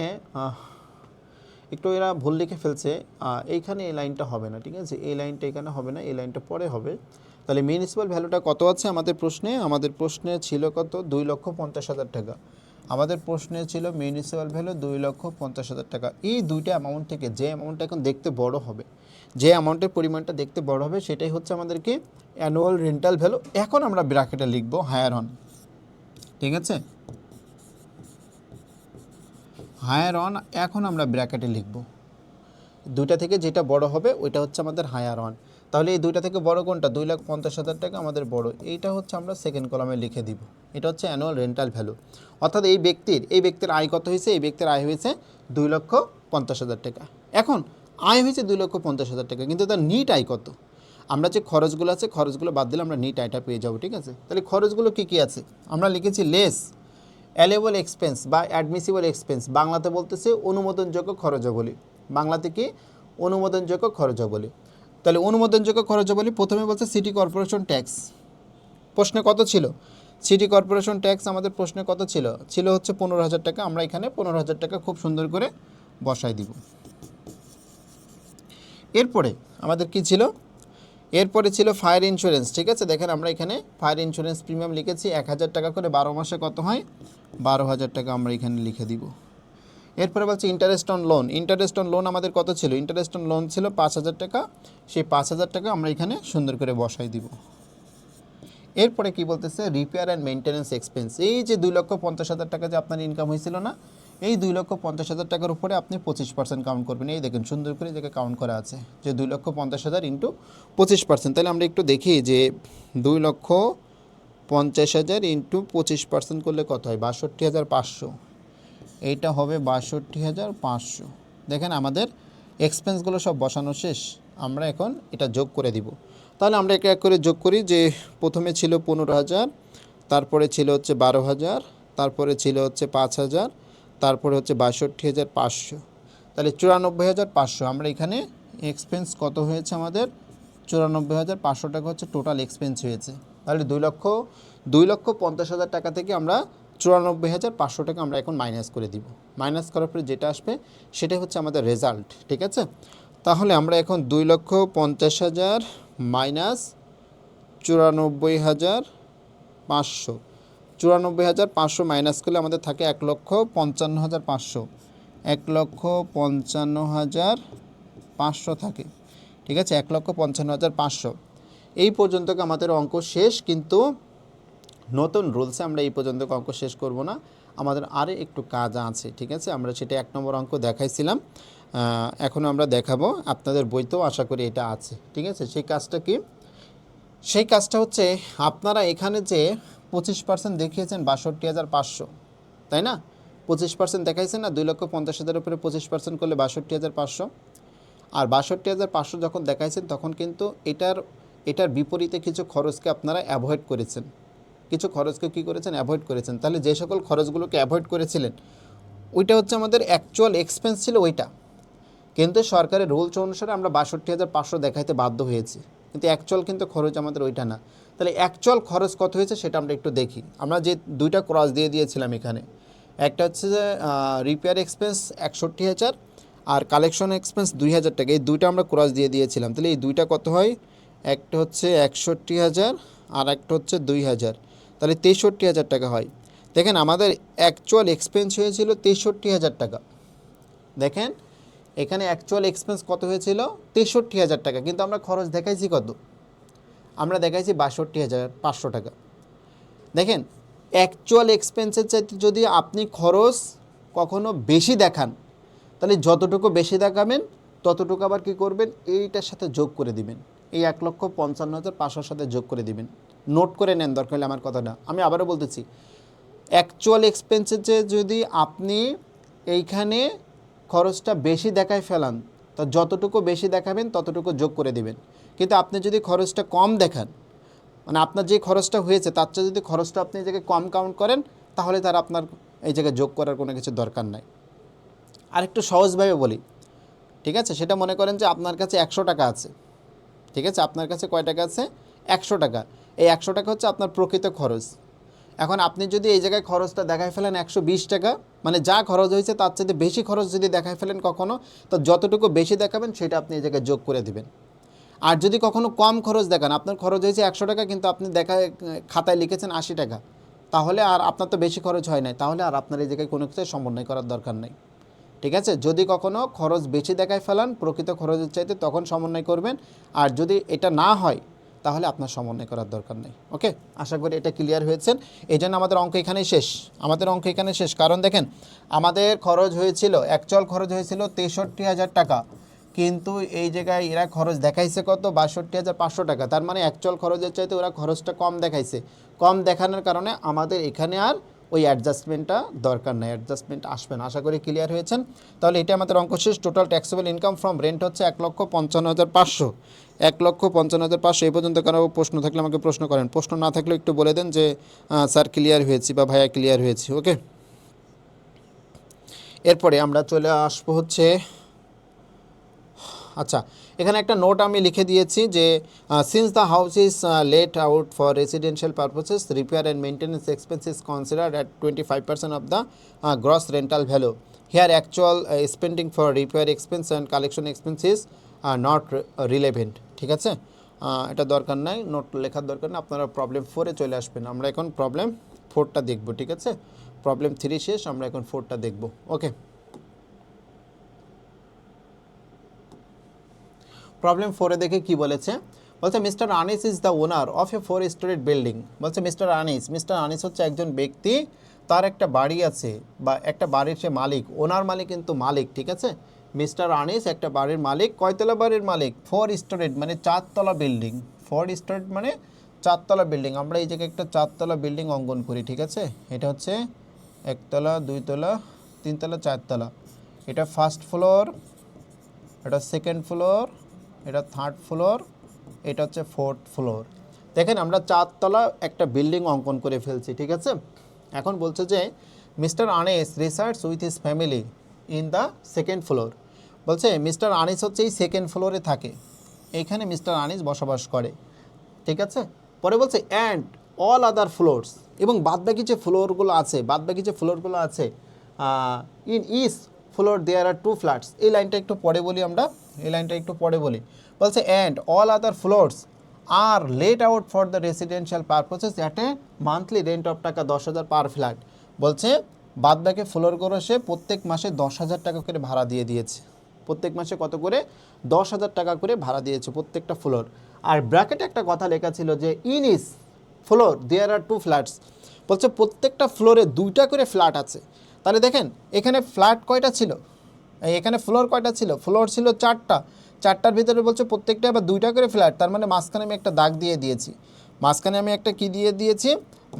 একটু এরা ভুল লিখে ফেলছে, এইখানে এই লাইনটা হবে না, ঠিক আছে, এই লাইনটা এখানে হবে না, এই লাইনটা পরে হবে। তাহলে মিউনিসিপ্যাল ভ্যালুটা কত আছে আমাদের প্রশ্নে ছিল কত, 2,50,000 টাকা। আমাদের প্রশ্নে ছিল মিউনিসিপ্যাল ভ্যালু 2,50,000 টাকা। এই দুইটা অ্যামাউন্ট থেকে যে অ্যামাউন্টটা এখন দেখতে বড় হবে, যে অ্যামাউন্টের পরিমাণটা দেখতে বড় হবে, সেটাই হচ্ছে আমাদেরকে অ্যানুয়াল রেন্টাল ভ্যালু। এখন আমরা ব্র্যাকেটে লিখব হায়ার অন, ঠিক আছে, হায়ার অন এখন আমরা ব্র্যাকেটে লিখব। দুইটা থেকে যেটা বড় হবে ওইটা হচ্ছে আমাদের হায়ার অন। তাহলে এই দুইটা থেকে বড় কোনটা, 2,50,000 টাকা আমাদের বড়, এইটা হচ্ছে আমরা সেকেন্ড কলামে লিখে দিব। এটা হচ্ছে অ্যানুয়াল রেন্টাল ভ্যালু। অর্থাৎ এই ব্যক্তির আয় কত হয়েছে, এই ব্যক্তির আয় হয়েছে 2,50,000 টাকা। এখন আয় হয়েছে 2,50,000 টাকা, কিন্তু তার নিট আয় কত? আমরা যে খরচগুলো আছে খরচগুলো বাদ দিলে আমরা নিট আয়টা পেয়ে যাবো, ঠিক আছে। তাহলে খরচগুলো কী কী আছে, আমরা লিখেছি লেস অ্যালেবল এক্সপেন্স বা অ্যাডমিসিবল এক্সপেন্স, বাংলাতে বলতেছে অনুমোদনযোগ্য খরচাবলী। বাংলাতে কি অনুমোদনযোগ্য খরচাবলী। তাহলে অনুমোদনযোগ্য খরচাবলী প্রথমে বলছে সিটি কর্পোরেশন ট্যাক্স। প্রশ্নে কত ছিল, সিটি কর্পোরেশন ট্যাক্স আমাদের প্রশ্নে কত ছিল, ছিল হচ্ছে 15,000 টাকা। আমরা এখানে 15,000 টাকা খুব সুন্দর করে বসাই দিব। এরপরে আমাদের কি ছিল, এরপরে ছিল ফায়ার ইন্স্যুরেন্স, ঠিক আছে। দেখেন আমরা এখানে ফায়ার ইন্স্যুরেন্স প্রিমিয়াম লিখেছি 1,000 টাকা করে, 12 মাসে কত হয়, 12,000 টাকা আমরা এখানে লিখে দিব। এরপরে বলছে interest on loan. Interest on loan আমাদের কত ছিল, ইন্টারেস্ট অন লোন ছিল 5,000 টাকা। সেই 5,000 টাকা আমরা এখানে সুন্দর করে বসাই দিব। এরপরে কি বলতেছে, রিপেয়ার অ্যান্ড মেনটেন্যান্স এক্সপেন্স। এই যে 2,50,000 টাকা যে আপনার ইনকাম হয়েছিল না, এই 2,50,000 টাকার উপরে আপনি 25% কাউন্ট করবেন। এই দেখেন সুন্দর করে জায়গায় কাউন্ট করা আছে যে 2,50,000 ইন্টু 25%। তাহলে আমরা একটু দেখি যে 2,50,000 ইন্টু 25% করলে কত হয়, 62,500। এইটা হবে 62,500। দেখেন আমাদের এক্সপেন্সগুলো সব বসানো শেষ, আমরা এখন এটা যোগ করে দিব। তাহলে আমরা এক এক করে যোগ করি, যে প্রথমে ছিল 15,000, তারপরে ছিল হচ্ছে 12,000, তারপরে ছিল হচ্ছে 5,000, তারপরে হচ্ছে 62,500। তাহলে 94,500। আমরা এখানে এক্সপেন্স কত হয়েছে আমাদের, 94,500 টাকা হচ্ছে টোটাল এক্সপেন্স হয়েছে। তাহলে 2,50,000 টাকা থেকে আমরা 94,500 টাকা আমরা এখন মাইনাস করে দিব। মাইনাস করার পরে যেটা আসবে সেটাই হচ্ছে আমাদের রেজাল্ট, ঠিক আছে। তাহলে আমরা এখন 2,50,000 মাইনাস 94,500, 94,500 মাইনাস করলে আমাদের থাকে 1,55,500, 1,55,500 থাকে, ঠিক আছে, 1,55,500। এই পর্যন্ত আমাদের অঙ্ক শেষ, কিন্তু নতুন রুলসে আমরা এই পর্যন্ত অঙ্ক শেষ করব না, আমাদের আরও একটু কাজ আছে, ঠিক আছে। আমরা সেটা 1 নম্বর অঙ্ক দেখাইছিলাম, এখন আমরা দেখাবো, আপনাদের বইতেও আশা করি এটা আছে, ঠিক আছে। সেই কাজটা কি, সেই কাজটা হচ্ছে আপনারা এখানে যে 25% দেখিয়েছেন 62,500, তাই না, 25% দেখাইছেন না, 2,50,000 উপরে 25% করলে 62,500। আর 62,500 যখন দেখাইছেন তখন কিন্তু এটার বিপরীতে কিছু খরচকে আপনারা অ্যাভয়েড করেছেন, কিছু খরচকে কী করেছেন, অ্যাভয়েড করেছেন। তাহলে যে সকল খরচগুলোকে অ্যাভয়েড করেছিলেন ওইটা হচ্ছে আমাদের অ্যাকচুয়াল এক্সপেন্স ছিল ওইটা, কিন্তু সরকারের রুলস অনুসারে আমরা 62,500 দেখাইতে বাধ্য হয়েছি, কিন্তু অ্যাকচুয়াল কিন্তু খরচ আমাদের ওইটা না। তাহলে অ্যাকচুয়াল খরচ কত হয়েছে সেটা আমরা একটু দেখি। আমরা যে দুইটা ক্রস দিয়ে দিয়েছিলাম এখানে, একটা হচ্ছে যে রিপেয়ার এক্সপেন্স 61,000 আর কালেকশন এক্সপেন্স 2,000 টাকা, এই দুইটা আমরা ক্রস দিয়ে দিয়েছিলাম। তাহলে এই দুইটা কত হয়, একটা হচ্ছে 61,000 আর একটা হচ্ছে 2,000, তাহলে 63,000 টাকা হয়। দেখেন আমাদের অ্যাকচুয়াল এক্সপেন্স হয়েছিল 63,000 টাকা। দেখেন এখানে অ্যাকচুয়াল এক্সপেন্স কত হয়েছিল, 63,000 টাকা, কিন্তু আমরা খরচ দেখাইছি কত, আমরা দেখাইছি 62,500 টাকা। দেখেন অ্যাকচুয়াল এক্সপেন্সের চাইতে যদি আপনি খরচ কখনো বেশি দেখান, তাহলে যতটুকু বেশি দেখাবেন ততটুকু আবার কী করবেন, এইটার সাথে যোগ করে দিবেন, এই 1,55,500 সাথে যোগ করে দিবেন। নোট করে নেন দরকার হলে আমার কথাটা, আমি আবারও বলতেছি, অ্যাকচুয়াল এক্সপেন্সের চেয়ে যদি আপনি এইখানে খরচটা বেশি দেখায় ফেলান, তো যতটুকু বেশি দেখাবেন ততটুকু যোগ করে দিবেন। কিন্তু আপনি যদি খরচটা কম দেখান, মানে আপনার যে খরচটা হয়েছে তার চেয়ে যদি খরচটা আপনি এই জায়গায় কম কাউন্ট করেন, তাহলে তার আপনার এই জায়গায় যোগ করার কোনো কিছু দরকার নাই। আর একটু সহজভাবে বলি, ঠিক আছে, সেটা মনে করেন যে আপনার কাছে 100 টাকা আছে, ঠিক আছে, আপনার কাছে কয় টাকা আছে, 100 টাকা। এই 100 টাকা হচ্ছে আপনার প্রকৃত খরচ। এখন আপনি যদি এই জায়গায় খরচটা দেখায় ফেলেন 120 টাকা, মানে যা খরচ হয়েছে তার চাইতে বেশি খরচ যদি দেখায় ফেলেন কখনো, তো যতটুকু বেশি দেখাবেন সেটা আপনি এই জায়গায় যোগ করে দিবেন। আর যদি কখনো কম খরচ দেখান, আপনার খরচ হয়েছে 100 টাকা কিন্তু আপনি দেখায় খাতায় লিখেছেন 80 টাকা, তাহলে আর আপনার তো বেশি খরচ হয় নাই, তাহলে আর আপনার এই জায়গায় কোনো কিছু সমন্বয় করার দরকার নেই। ঠিক আছে, যদি কখনো খরচ বেশি দেখায় ফেলান প্রকৃত খরচের চাইতে, তখন সমন্বয় করবেন। আর যদি এটা না হয় তাহলে আপনার সমন্বয় করার দরকার নেই। ওকে, আশা করি এটা ক্লিয়ার হয়েছেন। এই জন্য আমাদের অঙ্ক এখানেই শেষ, আমাদের অঙ্ক এখানে শেষ। কারণ দেখেন, আমাদের খরচ হয়েছিল, অ্যাকচুয়াল খরচ হয়েছিল 63,000 টাকা, কিন্তু এই জায়গায় এরা খরচ দেখাইছে কত, 62,500 টাকা। তার মানে অ্যাকচুয়াল খরচের চাইতে ওরা খরচটা কম দেখাইছে। কম দেখানোর কারণে আমাদের এখানে আর ওই অ্যাডজাস্টমেন্টটা দরকার নেই, অ্যাডজাস্টমেন্ট আসবে না। আশা করি ক্লিয়ার হয়েছেন। তাহলে এটা আমাদের অঙ্ক শেষ। Total taxable income from rent হচ্ছে 1,55,500, 1,55,500। এই পর্যন্ত কারো প্রশ্ন থাকলে আমাকে প্রশ্ন করেন, প্রশ্ন না থাকলে একটু বলে দেন যে স্যার ক্লিয়ার হয়েছি বা ভাইয়া ক্লিয়ার হয়েছি। ওকে, এরপরে আমরা চলে আসবো হচ্ছে, আচ্ছা এখানে একটা নোট আমি লিখে দিয়েছি যে since the house is late out for residential পারপোসেস, repair and maintenance expense is considered at 25% of the gross rental value. Here actual spending for repair expense and collection expense is not relevant. ঠিক আছে, এটা দরকার নাই, note লেখার দরকার নেই, আপনারা problem 4-এ চলে আসবেন। আমরা এখন প্রবলেম 4টা দেখব। ঠিক আছে, প্রবলেম 3 শেষ, আমরা এখন 4টা দেখব। ওকে, প্রবলেম 4-এ দেখে কি বলেছে, বলছে Mister Anis is the owner of a four storied building. বলছে মিস্টার আনিস হচ্ছে একজন ব্যক্তি, তার একটা বাড়ি আছে বা একটা বাড়ির সে মালিক, ওনার মালিক কিন্তু মালিক। ঠিক আছে, মিস্টার আনিস একটা বাড়ির মালিক। কয়তলা বাড়ির মালিক? 4-স্টোরিড মানে 4তলা বিল্ডিং। 4-স্টোরিড মানে 4তলা বিল্ডিং। আমরা এই জায়গায় একটা 4তলা বিল্ডিং অঙ্কন করি। ঠিক আছে, এটা হচ্ছে 1তলা, 2তলা, 3তলা, 4তলা। এটা ফার্স্ট ফ্লোর, এটা সেকেন্ড ফ্লোর, এটা থার্ড ফ্লোর, এটা হচ্ছে 4th ফ্লোর। দেখেন আমরা 4তলা একটা বিল্ডিং অঙ্কন করে ফেলছি। ঠিক আছে, এখন বলছে যে mister Anis resides with his family in the second floor. বলছে মিস্টার আনিস হচ্ছে এই সেকেন্ড ফ্লোরে থাকে, এইখানে মিস্টার আনিস বসবাস করে। ঠিক আছে, পরে বলছে অ্যান্ড অল আদার ফ্লোরস, এবং বাদবাকি যে ফ্লোরগুলো আছে in this floor there are 2 flats. এই লাইনটা একটু পরে বলি আমরা, বলছে and all other floors are let out for the residential purposes at a monthly rent of taka 10,000 per flat. বলছে বাদবাকি ফ্লোরগুলো সে প্রত্যেক মাসে 10,000 টাকা করে ভাড়া দিয়ে দিয়েছে। প্রত্যেক মাসে কত করে? 10,000 টাকা করে ভাড়া দিয়েছে প্রত্যেকটা ফ্লোর। আর ব্র্যাকেটে একটা কথা লেখা ছিল যে in this floor there are 2 flats. বলছে প্রত্যেকটা ফ্লোরে 2টা করে ফ্ল্যাট আছে। তাহলে দেখেন এখানে ফ্ল্যাট কয়টা ছিল, এখানে ফ্লোর কয়টা ছিল? ফ্লোর ছিল 4টা। 4টার ভিতরে বলছে প্রত্যেকটা আবার 2টা করে ফ্ল্যাট। তার মানে মাঝখানে আমি একটা দাগ দিয়ে দিয়েছি, মাঝখানে আমি একটা কি দিয়ে দিয়েছি,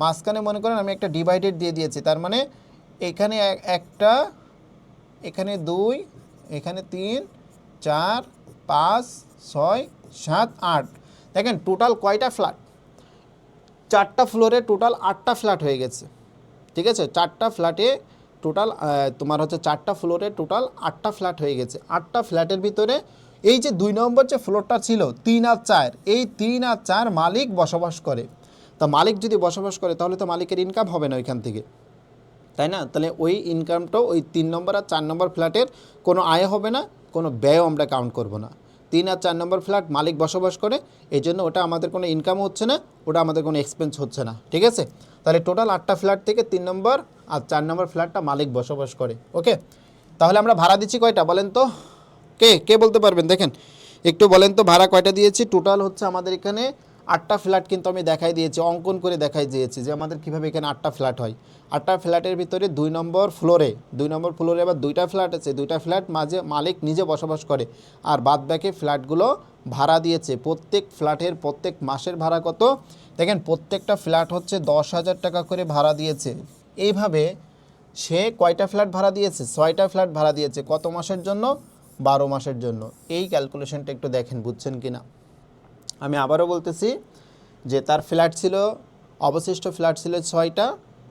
মাঝখানে মনে করেন আমি একটা ডিভাইডেড দিয়ে দিয়েছি। তার মানে এখানে একটা, এখানে 2, এখানে 3, 4, 5, 6, 7, 8। দেখেন টোটাল কয়টা ফ্ল্যাট? 4টা ফ্লোরে টোটাল 8টা ফ্ল্যাট হয়ে গেছে। ঠিক আছে, 4টা ফ্ল্যাটে টোটাল তোমার হচ্ছে 4টা ফ্লোরে টোটাল 8টা ফ্ল্যাট হয়ে গেছে। 8টা ফ্ল্যাটের ভিতরে এই যে 2 নম্বর যে ফ্লোরটা ছিল 3 আর 4, এই 3 আর 4 মালিক বসবাস করে। তা মালিক যদি বসবাস করে তাহলে তো মালিকের ইনকাম হবে না ওইখান থেকে, তাই না? তাহলে ওই ইনকামটাও ওই 3 নম্বর আর 4 নম্বর ফ্ল্যাটের কোনো আয় হবে না, কোনো ব্যয়ও আমরা কাউন্ট করব না। 3 আর 4 নম্বর ফ্ল্যাট মালিক বসবাস করে, এই জন্য ওটা আমাদের কোনো ইনকামও হচ্ছে না, ওটা আমাদের কোনো এক্সপেন্স হচ্ছে না। ঠিক আছে, তাহলে টোটাল 8টা ফ্ল্যাট থেকে 3 নম্বর আর 4 নম্বর ফ্ল্যাটটা মালিক বসবাস করে। ওকে, তাহলে আমরা ভাড়া দিচ্ছি কয়টা বলেন তো? কে কে বলতে পারবেন? দেখেন একটু বলেন তো ভাড়া কয়টা দিয়েছি? টোটাল হচ্ছে আমাদের এখানে 8টা ফ্ল্যাট কিন্তু আমি দেখাই দিয়েছি, অঙ্কন করে দেখাই দিয়েছি যে আমাদের কীভাবে এখানে 8টা ফ্ল্যাট হয়। 8টা ফ্ল্যাটের ভিতরে 2 নম্বর ফ্লোরে আবার 2টা ফ্ল্যাট আছে, 2টা ফ্ল্যাট মাঝে মালিক নিজে বসবাস করে, আর বাদ বাকি ফ্ল্যাটগুলো ভাড়া দিয়েছে। প্রত্যেক ফ্ল্যাটের প্রত্যেক মাসের ভাড়া কত? দেখেন প্রত্যেকটা ফ্ল্যাট হচ্ছে 10,000 টাকা করে ভাড়া দিয়েছে। এইভাবে সে কয়টা ফ্ল্যাট ভাড়া দিয়েছে? 6টা ফ্ল্যাট ভাড়া দিয়েছে। কত মাসের জন্য? 12 মাসের জন্য। এই ক্যালকুলেশনটা একটু দেখেন বুঝছেন কি না। আমি আবারও বলতেছি যে তার ফ্ল্যাট ছিল, অবশিষ্ট ফ্ল্যাট ছিল 6টা,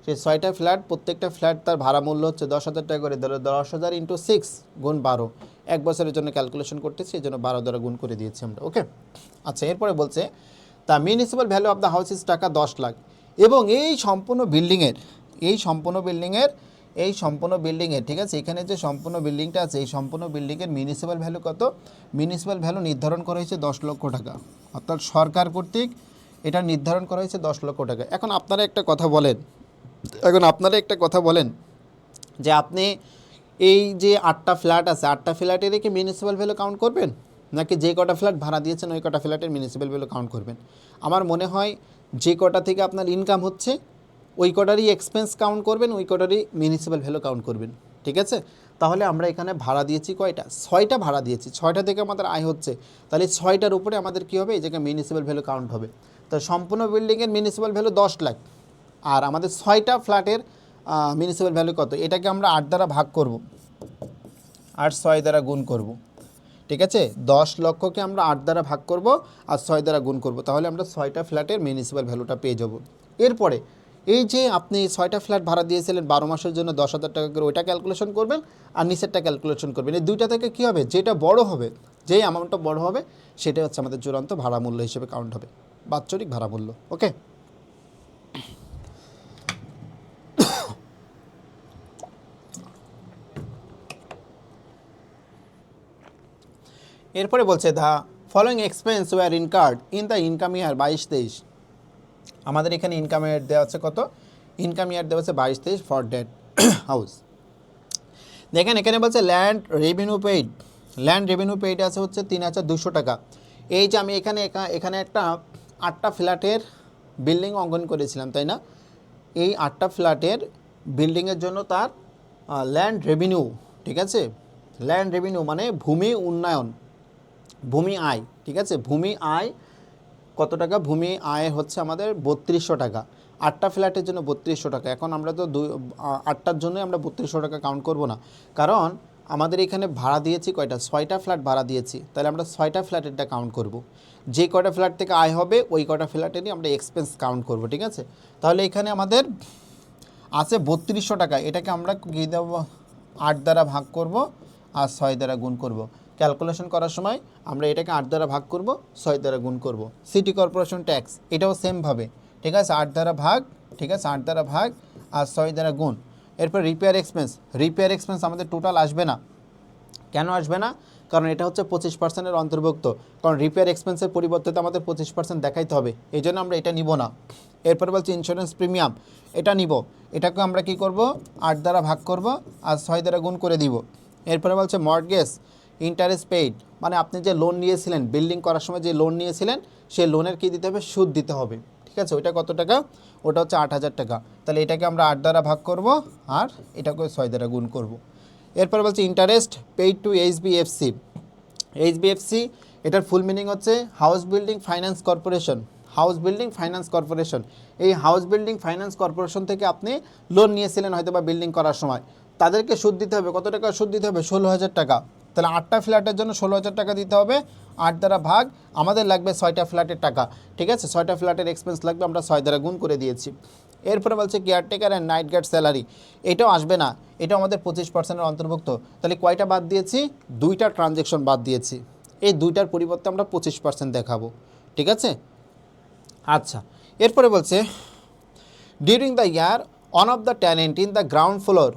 সেই 6টা ফ্ল্যাট প্রত্যেকটা ফ্ল্যাট তার ভাড়া মূল্য হচ্ছে 10,000 টাকা করে। 10,000 × 6 গুণ 12, 1 বছরের জন্য ক্যালকুলেশন করতেছি, এই জন্য 12 দ্বারা গুণ করে দিয়েছি আমরা। ওকে, আচ্ছা এরপরে বলছে the municipal value of the house is টাকা 10 লাখ। এবং এই সম্পূর্ণ বিল্ডিংয়ের ঠিক আছে, এখানে যে সম্পূর্ণ বিল্ডিংটা আছে এই সম্পূর্ণ বিল্ডিংয়ের মিউনিসিপ্যাল ভ্যালু কত? মিউনিসিপ্যাল ভ্যালু নির্ধারণ করা হয়েছে 10 লক্ষ টাকা, অর্থাৎ সরকার কর্তৃক এটা নির্ধারণ করা হয়েছে 10 লক্ষ টাকা। এখন আপনারা একটা কথা বলেন যে আপনি এই যে 8টা ফ্ল্যাট আছে, 8টা ফ্ল্যাটের কি মিউনিসিপ্যাল ভ্যালু কাউন্ট করবেন, নাকি যে কটা ফ্ল্যাট ভাড়া দিয়েছেন ওই কটা ফ্ল্যাটের মিউনিসিপ্যাল ভ্যালু কাউন্ট করবেন? আমার মনে হয় যে কটা থেকে আপনার ইনকাম হচ্ছে ওই কটারই এক্সপেন্স কাউন্ট করবেন, ওই কটারই মিউনিসিপ্যাল ভ্যালু কাউন্ট করবেন। ঠিক আছে, তাহলে আমরা এখানে ভাড়া দিয়েছি কয়টা? 6টা ভাড়া দিয়েছি, 6টা থেকে আমাদের আয় হচ্ছে, তাহলে 6টার উপরে আমাদের কী হবে? এই জায়গায় মিউনিসিপ্যাল ভ্যালু কাউন্ট হবে। তো সম্পূর্ণ বিল্ডিংয়ের মিউনিসিপ্যাল ভ্যালু 10 লাখ, আর আমাদের 6টা ফ্ল্যাটের মিউনিসিপ্যাল ভ্যালু কত? এটাকে আমরা 8 দ্বারা ভাগ করব, 8 6 দ্বারা গুণ করব। ঠিক আছে, 10 লক্ষকে আমরা 8 দ্বারা ভাগ করব আর 6 দ্বারা গুণ করব, তাহলে আমরা 6টা ফ্ল্যাটের মিউনিসিপ্যাল ভ্যালুটা পেয়ে যাব। এরপরে এই যে আপনি 6টা ফ্ল্যাট ভাড়া দিয়েছিলেন 12 মাসের জন্য 10,000 টাকা করে, ওইটা ক্যালকুলেশন করবেন আর নিচেরটা ক্যালকুলেশন করবেন। এই দুইটা থেকে কী হবে? যেটা বড় হবে, যেই অ্যামাউন্টটা বড় হবে সেটাই হচ্ছে আমাদের চূড়ান্ত ভাড়া মূল্য হিসেবে কাউন্ট হবে, বাৎসরিক ভাড়া মূল্য। ওকে, এরপরে বলছে the following expense were incurred in the income year 22-23। আমাদের এখানে ইনকাম ইয়ার দেওয়া আছে কত? ইনকাম ইয়ার দেওয়া আছে 22-23 ফর ডেট হাউস। দেখেন এখানে বলছে ল্যান্ড রেভিনিউ পেইড আছে হচ্ছে 3,200 টাকা। এই যে আমি এখানে একটা 8টা ফ্ল্যাটের বিল্ডিং অঙ্কন করেছিলাম, তাই না? এই 8টা ফ্ল্যাটের বিল্ডিংয়ের জন্য তার ল্যান্ড রেভিনিউ, ঠিক আছে, ল্যান্ড রেভিনিউ মানে ভূমি উন্নয়ন, ভূমি আয়, ঠিক আছে, ভূমি আয় কত টাকা? ভূমি আয় হচ্ছে আমাদের 3200 টাকা। 8টা ফ্ল্যাটের জন্য 3200 টাকা। এখন আমরা তো 8টার জন্যই আমরা 3200 টাকা কাউন্ট করব না, কারণ আমাদের এখানে ভাড়া দিয়েছি কয়টা? 6টা ফ্ল্যাট ভাড়া দিয়েছি, তাহলে আমরা 6টা ফ্ল্যাটেরটা কাউন্ট করব। যে কয়টা ফ্ল্যাট থেকে আয় হবে ওই কয়টা ফ্ল্যাটেরই আমরা এক্সপেন্স কাউন্ট করব। ঠিক আছে, তাহলে এখানে আমাদের আছে 3200 টাকা, এটাকে আমরা কী দেবো? 8 দ্বারা ভাগ করব আর 6 দ্বারা গুণ করব। ক্যালকুলেশন করার সময় আমরা এটাকে 8 দ্বারা ভাগ করব, 6 দ্বারা গুণ করব। সিটি কর্পোরেশন ট্যাক্স এটাও সেমভাবে, ঠিক আছে, 8 দ্বারা ভাগ, ঠিক আছে, 8 দ্বারা ভাগ আর 6 দ্বারা গুণ। এরপর রিপেয়ার এক্সপেন্স আমাদের টোটাল আসবে না। কেন আসবে না? কারণ এটা হচ্ছে 25%-এর অন্তর্ভুক্ত, কারণ রিপেয়ার এক্সপেন্সের পরিবর্তে তো আমাদের 25% দেখাইতে হবে, এই জন্য আমরা এটা নিব না। এরপর বলছি ইন্স্যুরেন্স প্রিমিয়াম, এটা নিব, এটাকে আমরা কি করব? 8 দ্বারা ভাগ করব আর 6 দ্বারা গুণ করে দিব। এরপরে বলছে মর্টগেজ ইন্টারেস্ট পেইড, মানে আপনি যে লোন নিয়েছিলেন বিল্ডিং করার সময় যে লোন নিয়েছিলেন সেই লোনের কী দিতে হবে? সুদ দিতে হবে। ঠিক আছে, ওইটা কত টাকা? ওটা হচ্ছে 8,000 টাকা। তাহলে এটাকে আমরা 8 দ্বারা ভাগ করব আর এটাকে 6 দ্বারা গুণ করব। এরপর বলছে ইন্টারেস্ট পেইড টু এইচবিএফসি, এটার ফুল মিনিং হচ্ছে হাউস বিল্ডিং ফাইন্যান্স কর্পোরেশন। এই হাউস বিল্ডিং ফাইন্যান্স কর্পোরেশন থেকে আপনি লোন নিয়েছিলেন হয়তো বা বিল্ডিং করার সময়, তাদেরকে সুদ দিতে হবে। কত টাকা সুদ দিতে হবে? 16,000 টাকা। তাহলে 8টা ফ্ল্যাটের জন্য 16,000 টাকা দিতে হবে, 8 দ্বারা ভাগ, আমাদের লাগবে 6টা ফ্ল্যাটের টাকা। ঠিক আছে, 6টা ফ্ল্যাটের এক্সপেন্স লাগবে, আমরা 6 দ্বারা গুণ করে দিয়েছি। এরপরে বলছে caretaker and night guard salary, এটাও আসবে না, এটাও আমাদের 25%-এর অন্তর্ভুক্ত। তাহলে কয়টা বাদ দিয়েছি? 2টা ট্রানজ্যাকশন বাদ দিয়েছি, এই 2টার পরিবর্তে আমরা 25% দেখাবো। ঠিক আছে, আচ্ছা। এরপরে বলছে during the year one of the tenant in the ground floor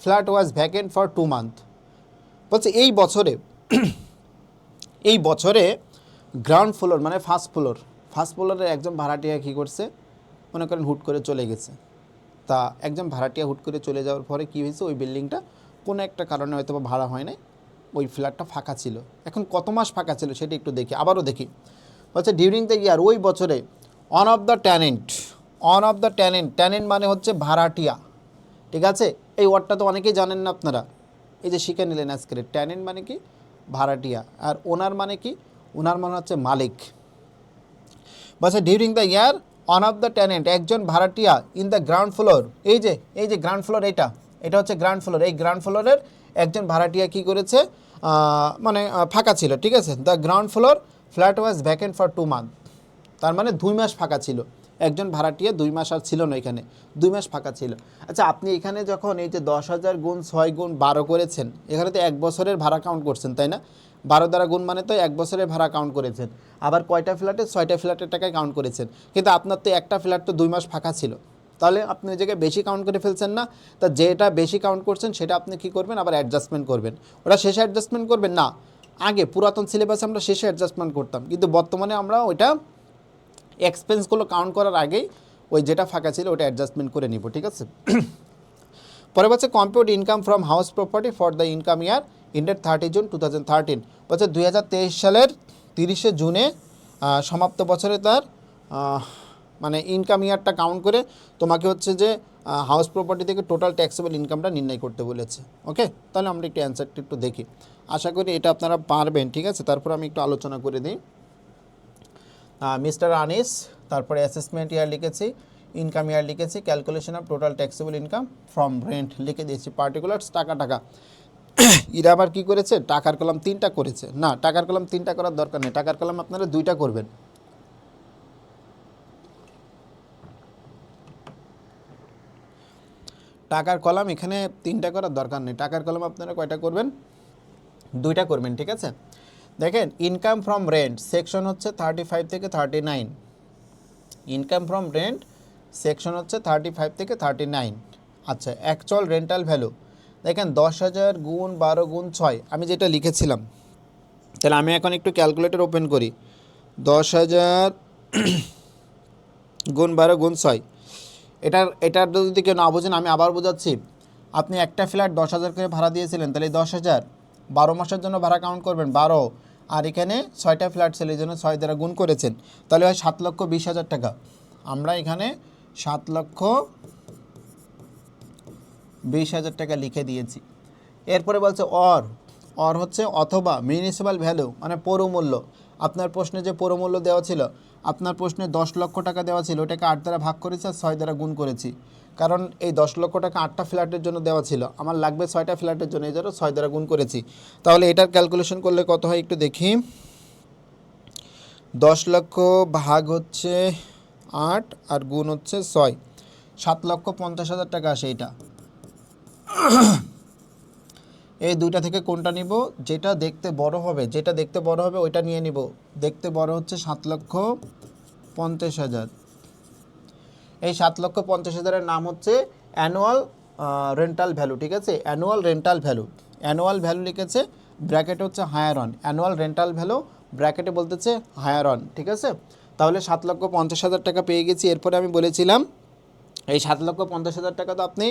flat was vacant for 2 month. বলছে এই বছরে গ্রাউন্ড ফ্লোর মানে ফার্স্ট ফ্লোরের একজন ভাড়াটিয়া কী করছে? মনে করেন হুট করে চলে গেছে। তা একজন ভাড়াটিয়া হুট করে চলে যাওয়ার পরে কী হয়েছে? ওই বিল্ডিংটা কোনো একটা কারণে হয়তো বা ভাড়া হয় নাই, ওই ফ্ল্যাটটা ফাঁকা ছিল। এখন কত মাস ফাঁকা ছিল সেটা একটু দেখি, আবারও দেখি। বলছে ডিউরিং দ্য ইয়ার, ওই বছরে অন অফ দ্য ট্যানেন্ট মানে হচ্ছে ভাড়াটিয়া। ঠিক আছে, এই ওয়ার্ডটা তো অনেকেই জানেন না আপনারা, এই যে শিখে নিলেন আজকের। ট্যানেন্ট মানে কি? ভাড়াটিয়া। আর ওনার মানে কি? ওনার মানে হচ্ছে মালিক। বলছে during the year one of the tenant, একজন ভাড়াটিয়া ইন দ্য গ্রাউন্ড ফ্লোর, এই যে গ্রাউন্ড ফ্লোর, এটা হচ্ছে গ্রাউন্ড ফ্লোর। এই গ্রাউন্ড ফ্লোরের একজন ভাড়াটিয়া কী করেছে? মানে ফাঁকা ছিল। ঠিক আছে, the ground floor flat was vacant for 2 month, তার মানে 2 মাস ফাঁকা ছিল। একজন ভাড়াটিয়া 2 মাস আর ছিল না এখানে, 2 মাস ফাঁকা ছিল। আচ্ছা আপনি এখানে যখন এই যে 10,000 গুণ 6 গুণ 12 করেছেন, এখানে তো 1 বছরের ভাড়া কাউন্ট করছেন তাই না? 12 দ্বারা গুণ মানে তো 1 বছরের ভাড়া কাউন্ট করেছেন। আবার কয়টা ফ্ল্যাটে? 6টা ফ্ল্যাটের টাকায় কাউন্ট করেছেন। কিন্তু আপনার তো একটা ফ্ল্যাট তো 2 মাস ফাঁকা ছিল, তাহলে আপনি ওই জায়গায় বেশি কাউন্ট করে ফেলছেন না? তা যেটা বেশি কাউন্ট করছেন সেটা আপনি কী করবেন? আবার অ্যাডজাস্টমেন্ট করবেন। ওটা শেষে অ্যাডজাস্টমেন্ট করবেন না, আগে পুরাতন সিলেবাসে আমরা শেষে অ্যাডজাস্টমেন্ট করতাম, কিন্তু বর্তমানে আমরা ওইটা এক্সপেন্সগুলো কাউন্ট করার আগেই ওই যেটা ফাঁকা ছিল ওটা অ্যাডজাস্টমেন্ট করে নিব, ঠিক আছে? পরে বলছে compute income from house property for the income year ended 30 June 2013। বলছে 2023 সালের 30শে জুনে সমাপ্ত বছরে তার মানে ইনকাম ইয়ারটা কাউন্ট করে তোমাকে হচ্ছে যে হাউস প্রপার্টি থেকে টোটাল ট্যাক্সেবল ইনকামটা নির্ণয় করতে বলেছে। ওকে, তাহলে আমরা একটু অ্যান্সারটা একটু দেখি, আশা করি এটা আপনারা পারবেন, ঠিক আছে? তারপর আমি একটু আলোচনা করে দিই। মিস্টার আনিস, তারপরে অ্যাসেসমেন্ট ইয়ার লিখেছি, ইনকাম ইয়ার লিখেছি, calculation of total taxable income from rent লিখে দিয়েছি, পার্টিকুলার্স টাকা। এরা আবার কী করেছে? টাকার কলাম 3টা করেছে। না, টাকার কলাম 3টা করার দরকার নেই, টাকার কলাম আপনারা 2টা করবেন। টাকার কলাম এখানে 3টা করার দরকার নেই, টাকার কলাম আপনারা কয়টা করবেন? 2টা করবেন, ঠিক আছে? দেখেন ইনকাম ফ্রম রেন্ট সেকশন হচ্ছে 35 থেকে 39, ইনকাম ফ্রম রেন্ট সেকশন হচ্ছে 35 থেকে 39। আচ্ছা, অ্যাকচুয়াল রেন্টাল ভ্যালু দেখেন 10,000 গুণ 12 গুণ 6, আমি যেটা লিখেছিলাম, তাহলে আমি এখন একটু ক্যালকুলেটর ওপেন করি। 10,000 গুণ 12 গুণ 6, এটার যদি কেউ না বোঝেন আমি আবার বোঝাচ্ছি। আপনি একটা ফ্ল্যাট 10,000 করে ভাড়া দিয়েছিলেন, তাহলে 10,000 12 মাসের জন্য ভাড়া কাউন্ট করবেন 12, আর এখানে 6টা ফ্ল্যাট ছিল এই জন্য 6 দ্বারা গুণ করেছেন, তাহলে হয় 7,20,000 টাকা। আমরা এখানে 7,20,000 টাকা লিখে দিয়েছি। এরপরে বলছে অর হচ্ছে অথবা মিউনিসিপ্যাল ভ্যালু মানে পৌরমূল্য। আপনার প্রশ্নে যে পৌরমূল্য দেওয়া ছিল, আপনার প্রশ্নে 10 লক্ষ টাকা দেওয়া ছিল, ওটাকে 8 দ্বারা ভাগ করেছি আর 6 দ্বারা গুণ করেছি, কারণ এই 10 লক্ষ টাকা 8টা ফ্ল্যাটের জন্য দেওয়া ছিল, আমার লাগবে 6টা ফ্ল্যাটের জন্য, এই জন্য 6 দ্বারা গুণ করেছি। তাহলে এটার ক্যালকুলেশন করলে কত হয় একটু দেখি। 10 লক্ষ ভাগ হচ্ছে 8 আর গুণ হচ্ছে 6, 7,50,000 টাকা আসে। এটা এই দুইটা থেকে কোনটা নিব? যেটা দেখতে বড় হবে, ওইটা নিয়ে নিব। দেখতে বড় হচ্ছে 7,50,000। এই 7,50,000-এর নাম হচ্ছে অ্যানুয়াল রেন্টাল ভ্যালু, ঠিক আছে? অ্যানুয়াল রেন্টাল ভ্যালু লিখেছে, ব্র্যাকেট হচ্ছে higher on, annual rental value ব্র্যাকেটে বলতেছে হায়ার অন, ঠিক আছে? তাহলে 7,50,000 টাকা পেয়ে গেছি। এরপরে আমি বলেছিলাম এই 7,50,000 টাকা তো আপনি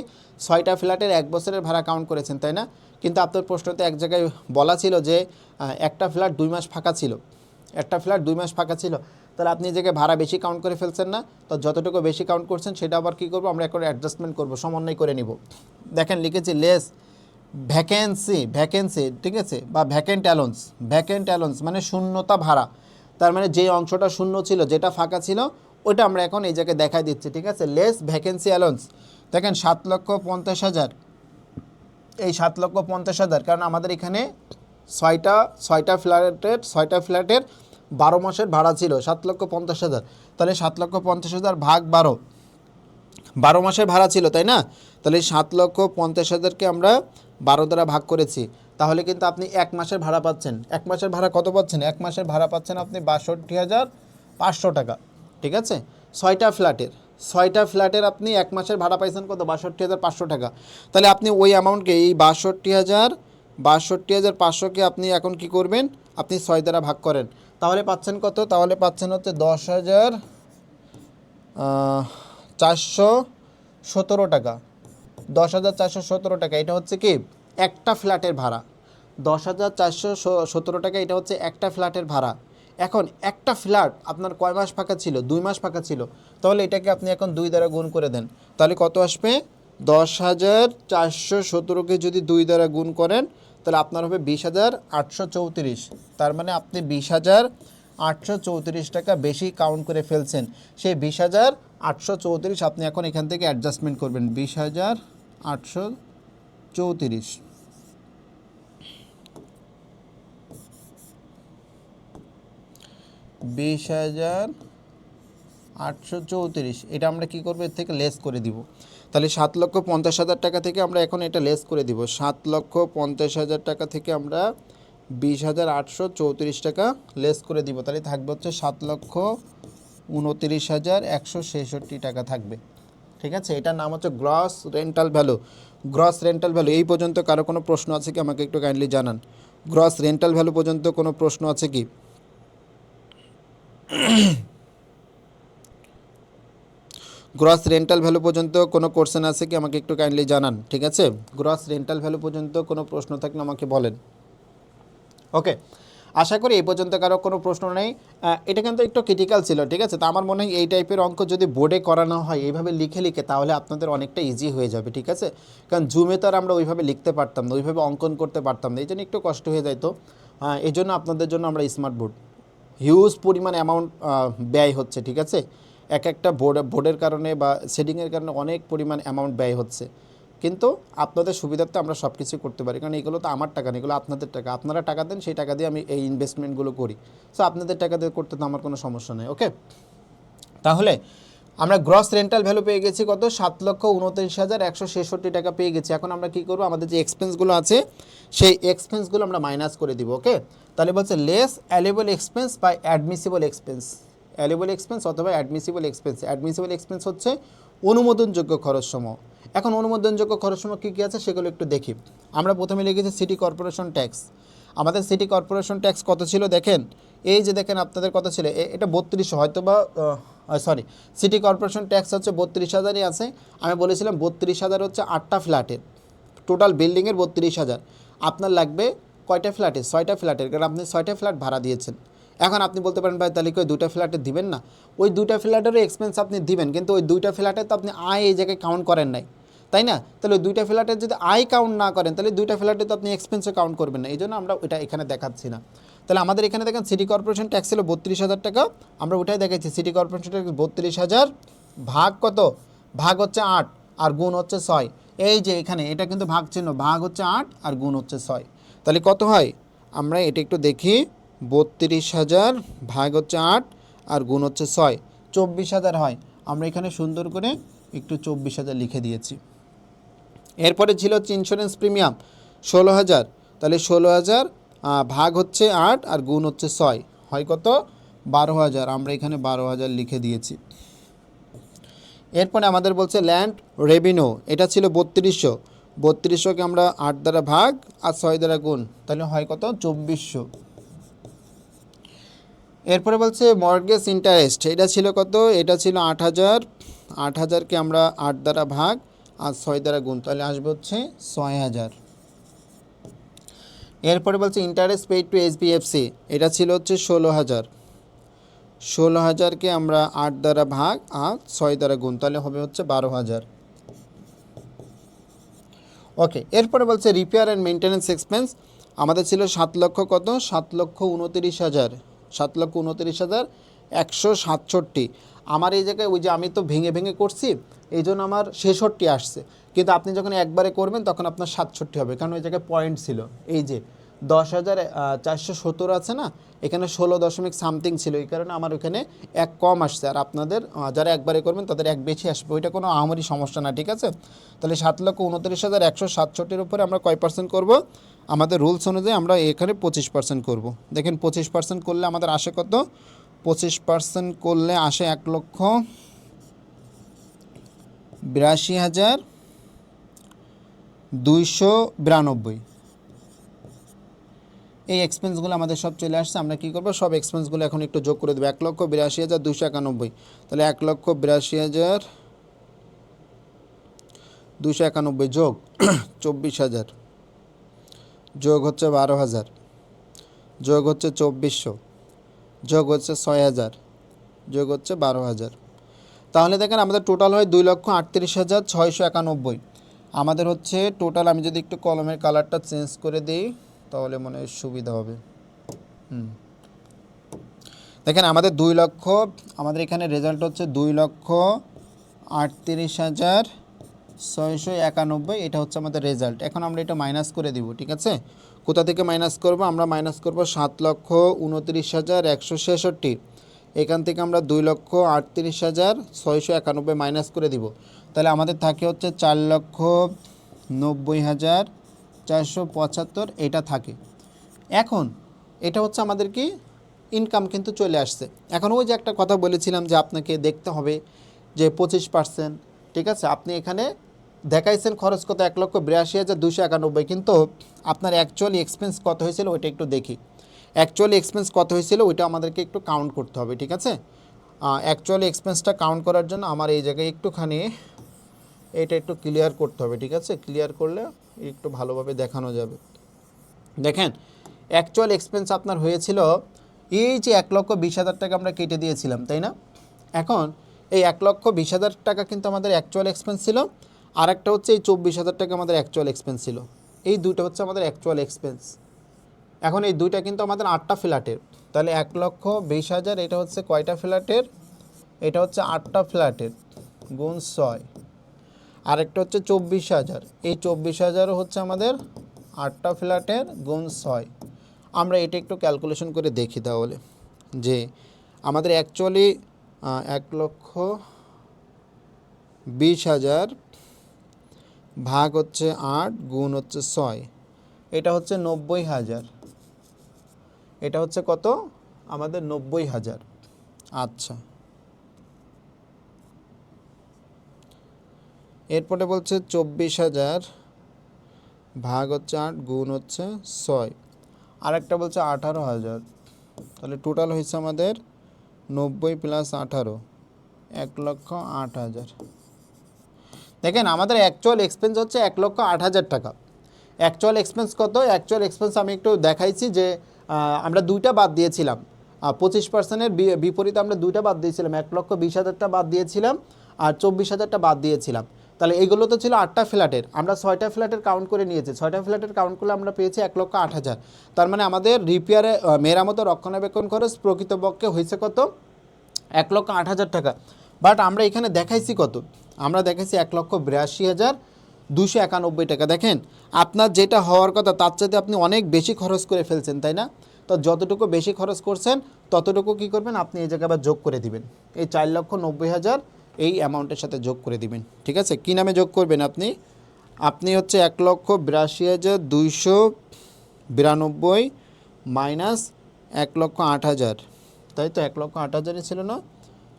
6টা ফ্ল্যাটের 1 বছরের ভাড়া কাউন্ট করেছেন তাই না? কিন্তু আপনার প্রশ্নতে এক জায়গায় বলা ছিল যে একটা ফ্ল্যাট 2 মাস ফাঁকা ছিল, তাহলে আপনি এই জায়গায় ভাড়া বেশি কাউন্ট করে ফেলছেন না? তো যতটুকু বেশি কাউন্ট করছেন সেটা আবার কী করবো? আমরা এখন অ্যাডজাস্টমেন্ট করবো, সমন্বয় করে নিব। দেখেন লিখেছি লেস ভ্যাকেন্সি, ঠিক আছে? বা ভ্যাকেন্ট অ্যালাউন্স মানে শূন্যতা ভাড়া, তার মানে যে অংশটা শূন্য ছিল, যেটা ফাঁকা ছিল, ওইটা আমরা এখন এই জায়গায় দেখাই দিচ্ছি, ঠিক আছে? Less vacancy allowance. দেখেন 7,50,000, এই 7,50,000, কারণ আমাদের এখানে 6টা ফ্ল্যাটের 12 মাসের ভাড়া ছিল 7,50,000, তাহলে 7,50,000 ভাগ 12 মাসের ভাড়া ছিল তাই না? তাহলে 7,50,000-কে আমরা 12 দ্বারা ভাগ করেছি, তাহলে কিন্তু আপনি 1 মাসের ভাড়া পাচ্ছেন। 1 মাসের ভাড়া কত পাচ্ছেন? 1 মাসের ভাড়া পাচ্ছেন আপনি 62,500 টাকা, ঠিক আছে? 6টা ফ্ল্যাটের আপনি 1 মাসের ভাড়া পাইছেন কত? 62,500 টাকা। তাহলে আপনি ওই অ্যামাউন্টকে, এই 62,500-কে আপনি এখন কি করবেন? আপনি 6 দ্বারা ভাগ করেন, তাহলে পাচ্ছেন কত? তাহলে পাচ্ছেন হচ্ছে 10,417 টাকা। 10,417 টাকা, এটা হচ্ছে কি একটা ফ্ল্যাটের ভাড়া। 10,417 টাকা, এটা হচ্ছে একটা ফ্ল্যাটের ভাড়া। এখন একটা ফ্ল্যাট আপনার কয় মাস ফাঁকা ছিল? 2 মাস ফাঁকা ছিল, তাহলে এটাকে আপনি এখন 2 দ্বারা গুণ করে দেন, তাহলে কত আসবে? 10,417-কে যদি 2 দ্বারা গুণ করেন তাহলে আপনার হবে 20,834। তার মানে আপনি 20,834 টাকা বেশি কাউন্ট করে ফেলছেন। সেই 20,834 আপনি এখন এখান থেকে অ্যাডজাস্টমেন্ট করবেন। 20,834, 834, এটা আমরা কি করব, এর থেকে লেস করে দিব। তাহলে 7,50,000 টাকা থেকে আমরা এখন এটা লেস করে দিব। 7,50,000 টাকা থেকে আমরা 20,834 টাকা লেস করে দিব। তাহলে থাকবে হচ্ছে 7,29,166 টাকা থাকবে। ঠিক আছে, এটার নাম হচ্ছে gross rental value. Gross rental value এই পর্যন্ত কারো কোনো প্রশ্ন আছে কি আমাকে একটু কাইন্ডলি জানান। গ্রস রেন্টাল ভ্যালু পর্যন্ত কোনো প্রশ্ন আছে কি? গ্রস রেন্টাল ভ্যালু পর্যন্ত কোনো কোশ্চেন আছে কি আমাকে একটু কাইন্ডলি জানান। ঠিক আছে, গ্রস রেন্টাল ভ্যালু পর্যন্ত কোনো প্রশ্ন থাকলে আমাকে বলেন। ওকে, আশা করি এই পর্যন্ত কারো কোনো প্রশ্ন নেই। এটা কিন্তু একটু ক্রিটিক্যাল ছিল, ঠিক আছে। তো আমার মনে হয় এই টাইপের অঙ্ক যদি বোর্ডে করানো হয় এইভাবে লিখে লিখে, তাহলে আপনাদের অনেকটা ইজি হয়ে যাবে, ঠিক আছে। কারণ জুমে তো আর আমরা ওইভাবে লিখতে পারতাম না, ওইভাবে অঙ্কন করতে পারতাম না, এই জন্য একটু কষ্ট হয়ে যাইতো। এই জন্য আপনাদের জন্য আমরা স্মার্ট বোর্ড, হিউজ পরিমাণ অ্যামাউন্ট ব্যয় হচ্ছে, ঠিক আছে। এক একটা বোর্ডের কারণে বা সেটিংয়ের কারণে অনেক পরিমাণ অ্যামাউন্ট ব্যয় হচ্ছে, কিন্তু আপনাদের সুবিধার্থে আমরা সব কিছু করতে পারি, কারণ এগুলো তো আমার টাকা না, এগুলো আপনাদের টাকা। আপনারা টাকা দেন, সেই টাকা দিয়ে আমি এই ইনভেস্টমেন্টগুলো করি। সো আপনাদের টাকা দিয়ে করতে তো আমার কোনো সমস্যা নেই। ওকে, তাহলে আমরা গ্রস রেন্টাল ভ্যালু পেয়ে গেছি কত, 7,29,166 টাকা পেয়ে গেছি। এখন আমরা কী করবো, আমাদের যে এক্সপেন্সগুলো আছে সেই এক্সপেন্সগুলো আমরা মাইনাস করে দিব। ওকে, তাহলে বলছে less allowable expense by admissible expense. Allowable expense অথবা অ্যাডমিসিবল এক্সপেন্স। অ্যাডমিসিবল এক্সপেন্স হচ্ছে অনুমোদনযোগ্য খরচসমূহ। এখন অনুমোদনযোগ্য খরচসমূহ কী কী আছে সেগুলো একটু দেখি। আমরা প্রথমে লিখেছি সিটি কর্পোরেশন ট্যাক্স। আমাদের সিটি কর্পোরেশন ট্যাক্স কত ছিল দেখেন, এই যে দেখেন আপনাদের কত ছিল, এটা 3200 হয়তো বা সরি, সিটি কর্পোরেশন ট্যাক্স হচ্ছে 32,000ই আছে। আমি বলেছিলাম 32,000 হচ্ছে 8টা ফ্ল্যাটের, টোটাল বিল্ডিংয়ের 32,000। আপনার লাগবে কয়টা ফ্ল্যাটে, 6টা ফ্ল্যাটের, কারণ আপনি 6টা ফ্ল্যাট ভাড়া দিয়েছেন। এখন আপনি বলতে পারেন ভাই তাহলে ওই 2টা ফ্ল্যাটে দিবেন না? ওই 2টা ফ্ল্যাটেরও এক্সপেন্স আপনি দিবেন, কিন্তু ওই 2টা ফ্ল্যাটে তো আপনি আয় এই জায়গায় কাউন্ট করেন নাই, তাই না? তাহলে ওই 2টা ফ্ল্যাটের যদি আয় কাউন্ট না করেন, তাহলে 2টা ফ্ল্যাটে তো আপনি এক্সপেন্সও কাউন্ট করবেন না, এই জন্য আমরা ওটা এখানে দেখাচ্ছি না। তাহলে আমাদের এখানে দেখেন সিটি কর্পোরেশন ট্যাক্স ছিল 32,000 টাকা, আমরা ওটাই দেখাচ্ছি। সিটি কর্পোরেশন ট্যাক্স 32,000 ভাগ কত, ভাগ হচ্ছে 8 আর গুণ হচ্ছে 6। এই যে এখানে এটা কিন্তু ভাগ চিহ্ন, ভাগ হচ্ছে 8 আর গুণ হচ্ছে 6। তাহলে কত হয়, আমরা এটা একটু দেখি। 32,000 ভাগ হচ্ছে 8 আর গুণ হচ্ছে 6, 24,000 হয়। আমরা এখানে সুন্দর করে একটু 24,000 লিখে দিয়েছি। এরপরে ছিল হচ্ছে ইন্স্যুরেন্স প্রিমিয়াম 16,000। তাহলে 16,000 ভাগ হচ্ছে 8 আর গুণ হচ্ছে 6, হয় কত, 12,000। আমরা এখানে 12,000 লিখে দিয়েছি। এরপরে আমাদের বলছে ল্যান্ড রেভিনিউ, এটা ছিল 3200। 3200কে আমরা 8 দ্বারা ভাগ আর 6 দ্বারা গুণ, তাহলে হয় কত, 2400। এরপরে বলছে মর্টগেজ ইন্টারেস্ট, এটা ছিল কত, এটা ছিল 8,000। 8,000কে আমরা 8 দ্বারা ভাগ আর 6 দ্বারা গুণ, তাহলে আসবে হচ্ছে 6,000। এরপরে বলছে ইন্টারেস্ট পেইড টু এইচডিএফসি, এটা ছিল হচ্ছে 16,000। 16,000কে আমরা 8 দ্বারা ভাগ আর 6 দ্বারা গুণ, তাহলে হবে হচ্ছে 12,000। ওকে, এরপরে বলছে রিপেয়ার অ্যান্ড মেনটেন্যান্স এক্সপেন্স, আমাদের ছিল 7 লক্ষ কত, 7,29,000। 7,29,167। আমার এই জায়গায় ওই যে আমি তো ভেঙে ভেঙে করছি, এই জন্য আমার 66 আসছে, কিন্তু আপনি যখন একবারে করবেন তখন আপনার 67 হবে, কারণ ওই জায়গায় পয়েন্ট ছিল। এই যে 10,470 আছে না, এখানে 16 দশমিক সামথিং ছিল, এই কারণে আমার ওখানে এক কম আসছে। আর আপনাদের যারা একবারে করবেন তাদের এক বেশি আসবে, ওইটা কোনো আহামরি সমস্যা না, ঠিক আছে। তাহলে 7,29,167 উপরে আমরা কয় পার্সেন্ট করবো, আমাদের রুলস অনুযায়ী আমরা এখানে 25% করব। দেখেন 25% করলে আমাদের আসে কত, 25% করলে আসে 1,82,292। এই এক্সপেন্সগুলো আমাদের সব চলে আসছে। আমরা কী করবো, সব এক্সপেন্সগুলো এখন একটু যোগ করে দেবো। 1,82,291, তাহলে 1,82,291 যোগ 24,000 যোগ হচ্ছে 12,000 যোগ হচ্ছে 2,400 যোগ হচ্ছে 6,000 যোগ হচ্ছে 12,000। তাহলে দেখেন আমাদের টোটাল হয় 2,38,691। আমাদের হচ্ছে টোটাল, আমি যদি একটু কলমের কালারটা চেঞ্জ করে দিই তাহলে মনে হয় সুবিধা হবে। দেখেন আমাদের 2 লক্ষ, আমাদের এখানে রেজাল্ট হচ্ছে 2,38,691, এটা হচ্ছে আমাদের রেজাল্ট। এখন আমরা এটা মাইনাস করে দিব, ঠিক আছে। কোথা থেকে মাইনাস করব, আমরা মাইনাস করব 7,29,166। এখান থেকে আমরা 2,38,691 মাইনাস করে দিব, তাহলে আমাদের থাকে হচ্ছে 4,90,475 এটা থাকে। এখন এটা হচ্ছে আমাদের কি ইনকাম কিন্তু চলে আসছে। এখন ওই যে একটা কথা বলেছিলাম যে আপনাকে দেখতে হবে যে 25%, ঠিক আছে, আপনি এখানে দেখাইছেন খরচ কত 1,82,291, কিন্তু আপনার অ্যাকচুয়ালি এক্সপেন্স কত হয়েছিল ওইটা একটু দেখি। অ্যাকচুয়ালি এক্সপেন্স কত হয়েছিল ওইটা আমাদেরকে একটু কাউন্ট করতে হবে, ঠিক আছে। অ্যাকচুয়ালি এক্সপেন্সটা কাউন্ট করার জন্য আমার এই জায়গায় একটুখানি এটা একটু ক্লিয়ার করতে হবে, ঠিক আছে। ক্লিয়ার করলে একটু ভালোভাবে দেখানো যাবে। দেখেন অ্যাকচুয়াল এক্সপেন্স আপনার হয়েছিল এই যে 1,20,000 টাকা আমরা কেটে দিয়েছিলাম, তাই না। এখন এই 1,20,000 টাকা কিন্তু আমাদের অ্যাকচুয়াল এক্সপেন্স ছিল, আর একটা হচ্ছে এই 24,000 টাকা আমাদের অ্যাকচুয়াল এক্সপেন্স ছিল। এই দুইটা হচ্ছে আমাদের অ্যাকচুয়াল এক্সপেন্স। এখন এই দুইটা কিন্তু আমাদের 8টা ফ্ল্যাটের, তাহলে 1,20,000 এটা হচ্ছে কয়টা ফ্ল্যাটের, এটা হচ্ছে 8টা ফ্ল্যাটের গুণ 6, আরেকটা হচ্ছে 24,000, এই 24,000 হচ্ছে আমাদের 8টা ফ্ল্যাটের গুণ 6। আমরা এটা একটু ক্যালকুলেশন করে দেখি তাহলে, যে আমাদের অ্যাকচুয়ালি 1,20,000 ভাগ হচ্ছে 8 গুণ হচ্ছে 6, এটা হচ্ছে 90,000, এটা হচ্ছে কত আমাদের 90,000। আচ্ছা, এরপরে বলছে 24,000 ভাগ হচ্ছে 8 গুণ হচ্ছে 6, আরেকটা বলছে 18,000, তাহলে টোটাল হয়েছে আমাদের 90 প্লাস 18, 1,08,000। দেখেন আমাদের অ্যাকচুয়াল এক্সপেন্স হচ্ছে 1,08,000 টাকা। অ্যাকচুয়াল এক্সপেন্স কত, অ্যাকচুয়াল এক্সপেন্স আমি একটু দেখাইছি যে আমরা দুইটা বাদ দিয়েছিলাম, 25%-এর বিপরীতে আমরা দুইটা বাদ দিয়েছিলাম, 1,20,000টা বাদ দিয়েছিলাম আর 24,000টা বাদ দিয়েছিলাম। তাহলে এইগুলো তো ছিল 8টা ফ্ল্যাটের, আমরা 6টা ফ্ল্যাটের কাউন্ট করে নিয়েছি, 6টা ফ্ল্যাটের কাউন্ট করলে আমরা পেয়েছি 1,08,000। তার মানে আমাদের রিপেয়ারে মেরামত রক্ষণাবেক্ষণ খরচ প্রকৃতপক্ষে হয়েছে কত, 1,08,000 টাকা। বাট আমরা এখানে দেখাইছি কত, আমরা দেখাইছি 1,82,291 টাকা। দেখেন আপনার যেটা হওয়ার কথা তার চাইতে আপনি অনেক বেশি খরচ করে ফেলছেন, তাই না। তো যতটুকু বেশি খরচ করছেন ততটুকু কী করবেন, আপনি এই জায়গায় আবার যোগ করে দিবেন, এই 4,90,000 এই অ্যামাউন্টের সাথে যোগ করে দিবেন, ঠিক আছে। কী নামে যোগ করবেন আপনি, আপনি হচ্ছে 1,82,292 মাইনাস 1,08,000, তাই তো 1,08,000 ছিল না,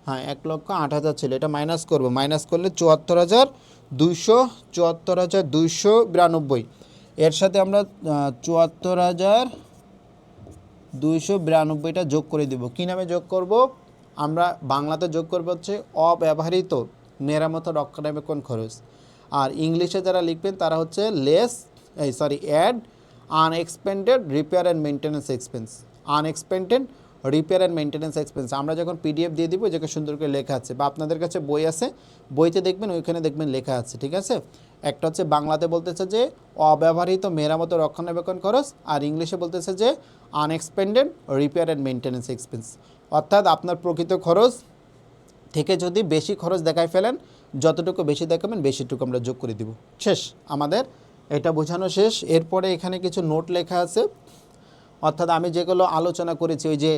হ্যাঁ 1,08,000 ছিল, এটা মাইনাস করব, মাইনাস করলে 74,292, এর সাথে আমরা 74,292টা যোগ করে দিব। কী নামে যোগ করব, আমরা বাংলাতে যোগ করব হচ্ছে অব্যবহৃত মেরামত রক্ষণাবেক্ষণ খরচ, আর ইংলিশে যারা লিখবেন তারা হচ্ছে add unexpended repair and maintenance expense, unexpended repair and maintenance expense. আমরা যখন পিডিএফ দিয়ে দিব যেটা সুন্দর করে লেখা আছে, বা আপনাদের কাছে বই আছে, বইতে দেখবেন ওইখানে দেখবেন লেখা আছে, ঠিক আছে। একটা হচ্ছে বাংলাতে বলতেছে যে অব্যবহৃত মেরামত রক্ষণাবেক্ষণ খরচ, আর ইংলিশে বলতেছে যে আনএক্সপেন্ডেড রিপেয়ার অ্যান্ড মেনটেন্যান্স এক্সপেন্স। অর্থাৎ আপনার প্রকৃত খরচ থেকে যদি বেশি খরচ দেখায় ফেলেন, যতটুকু বেশি দেখাবেন বেশিটুকু আমরা যোগ করে দিব। শেষ, আমাদের এটা বোঝানো শেষ। এরপরে এখানে কিছু নোট লেখা আছে, অর্থাৎ আমি যেগুলো আলোচনা করেছি, ওই যে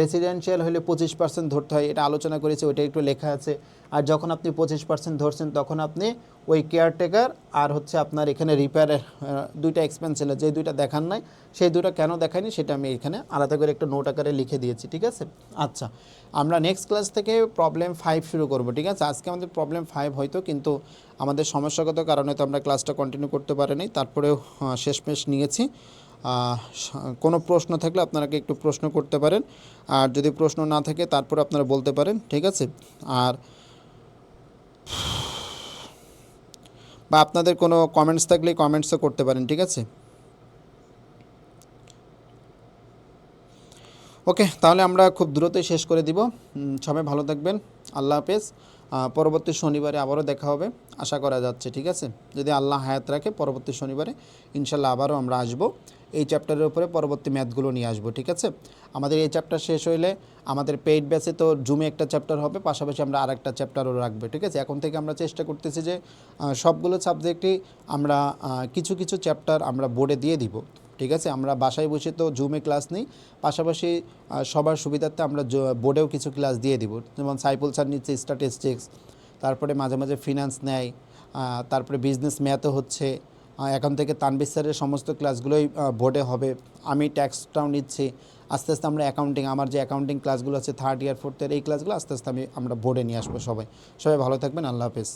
রেসিডেন্সিয়াল হলে 25% ধরতে হয়, এটা আলোচনা করেছি, ওইটা একটু লেখা আছে। আর যখন আপনি 25% ধরছেন তখন আপনি ওই কেয়ারটেকার আর হচ্ছে আপনার এখানে রিপেয়ারের দুইটা এক্সপেন্স ছিল, যে দুইটা দেখান নাই সেই দুটো কেন দেখায়নি সেটা আমি এখানে আলাদা করে একটা নোট আকারে লিখে দিয়েছি, ঠিক আছে। আচ্ছা, আমরা নেক্সট ক্লাস থেকে প্রবলেম 5 শুরু করব, ঠিক আছে। আজকে আমাদের প্রবলেম 5 হয়তো, কিন্তু আমাদের সমস্যাগত কারণে তো আমরা ক্লাসটা কন্টিনিউ করতে পারিনি, তারপরেও শেষমেশ নিয়েছি। কোনো প্রশ্ন থাকলে আপনারা একটু প্রশ্ন করতে পারেন, আর যদি প্রশ্ন না থাকে তারপর আপনারা বলতে পারেন, ঠিক আছে। আর বা আপনাদের কোনো কমেন্টস থাকলে কমেন্টসও করতে পারেন, ঠিক আছে। ওকে, তাহলে আমরা খুব দ্রুতই শেষ করে দিব। সবাই ভালো থাকবেন, আল্লাহ হাফেজ। পরবর্তী শনিবারে আবারও দেখা হবে আশা করা যাচ্ছে, ঠিক আছে। যদি আল্লাহ হায়াত রাখে পরবর্তী শনিবারে ইনশাল্লাহ আবারও আমরা আসব, এই চ্যাপ্টারের উপরে পরবর্তী ম্যাথগুলো নিয়ে আসবো, ঠিক আছে। আমাদের এই চ্যাপ্টার শেষ হইলে আমাদের পেইড ব্যাচে তো জুমে একটা চ্যাপ্টার হবে, পাশাপাশি আমরা আরেকটা চ্যাপ্টারও রাখবো, ঠিক আছে। এখন থেকে আমরা চেষ্টা করতেছি যে সবগুলো সাবজেক্টই আমরা কিছু কিছু চ্যাপ্টার আমরা বোর্ডে দিয়ে দিব, ঠিক আছে, আমরা বাসায় বসে তো জুমে ক্লাস নিই, পাশাপাশি সবার সুবিধার্থে আমরা বোর্ডেও কিছু ক্লাস দিয়ে দিব। যেমন সাইফুল স্যার নিচ্ছে স্ট্যাটিস্টিক্স, তারপরে মাঝে মাঝে ফিনান্স নেয়, তারপরে বিজনেস ম্যাথও হচ্ছে। এখন থেকে তানভীর স্যারের সমস্ত ক্লাসগুলোই বোর্ডে হবে। আমি ট্যাক্সটাও নিচ্ছি। আস্তে আস্তে আমরা অ্যাকাউন্টিং, আমার যে অ্যাকাউন্টিং ক্লাসগুলো আছে 3rd ইয়ার 4th ইয়ার, এই ক্লাসগুলো আস্তে আস্তে আমরা বোর্ডে নিয়ে আসবো। সবাই ভালো থাকবেন। আল্লাহ হাফেজ।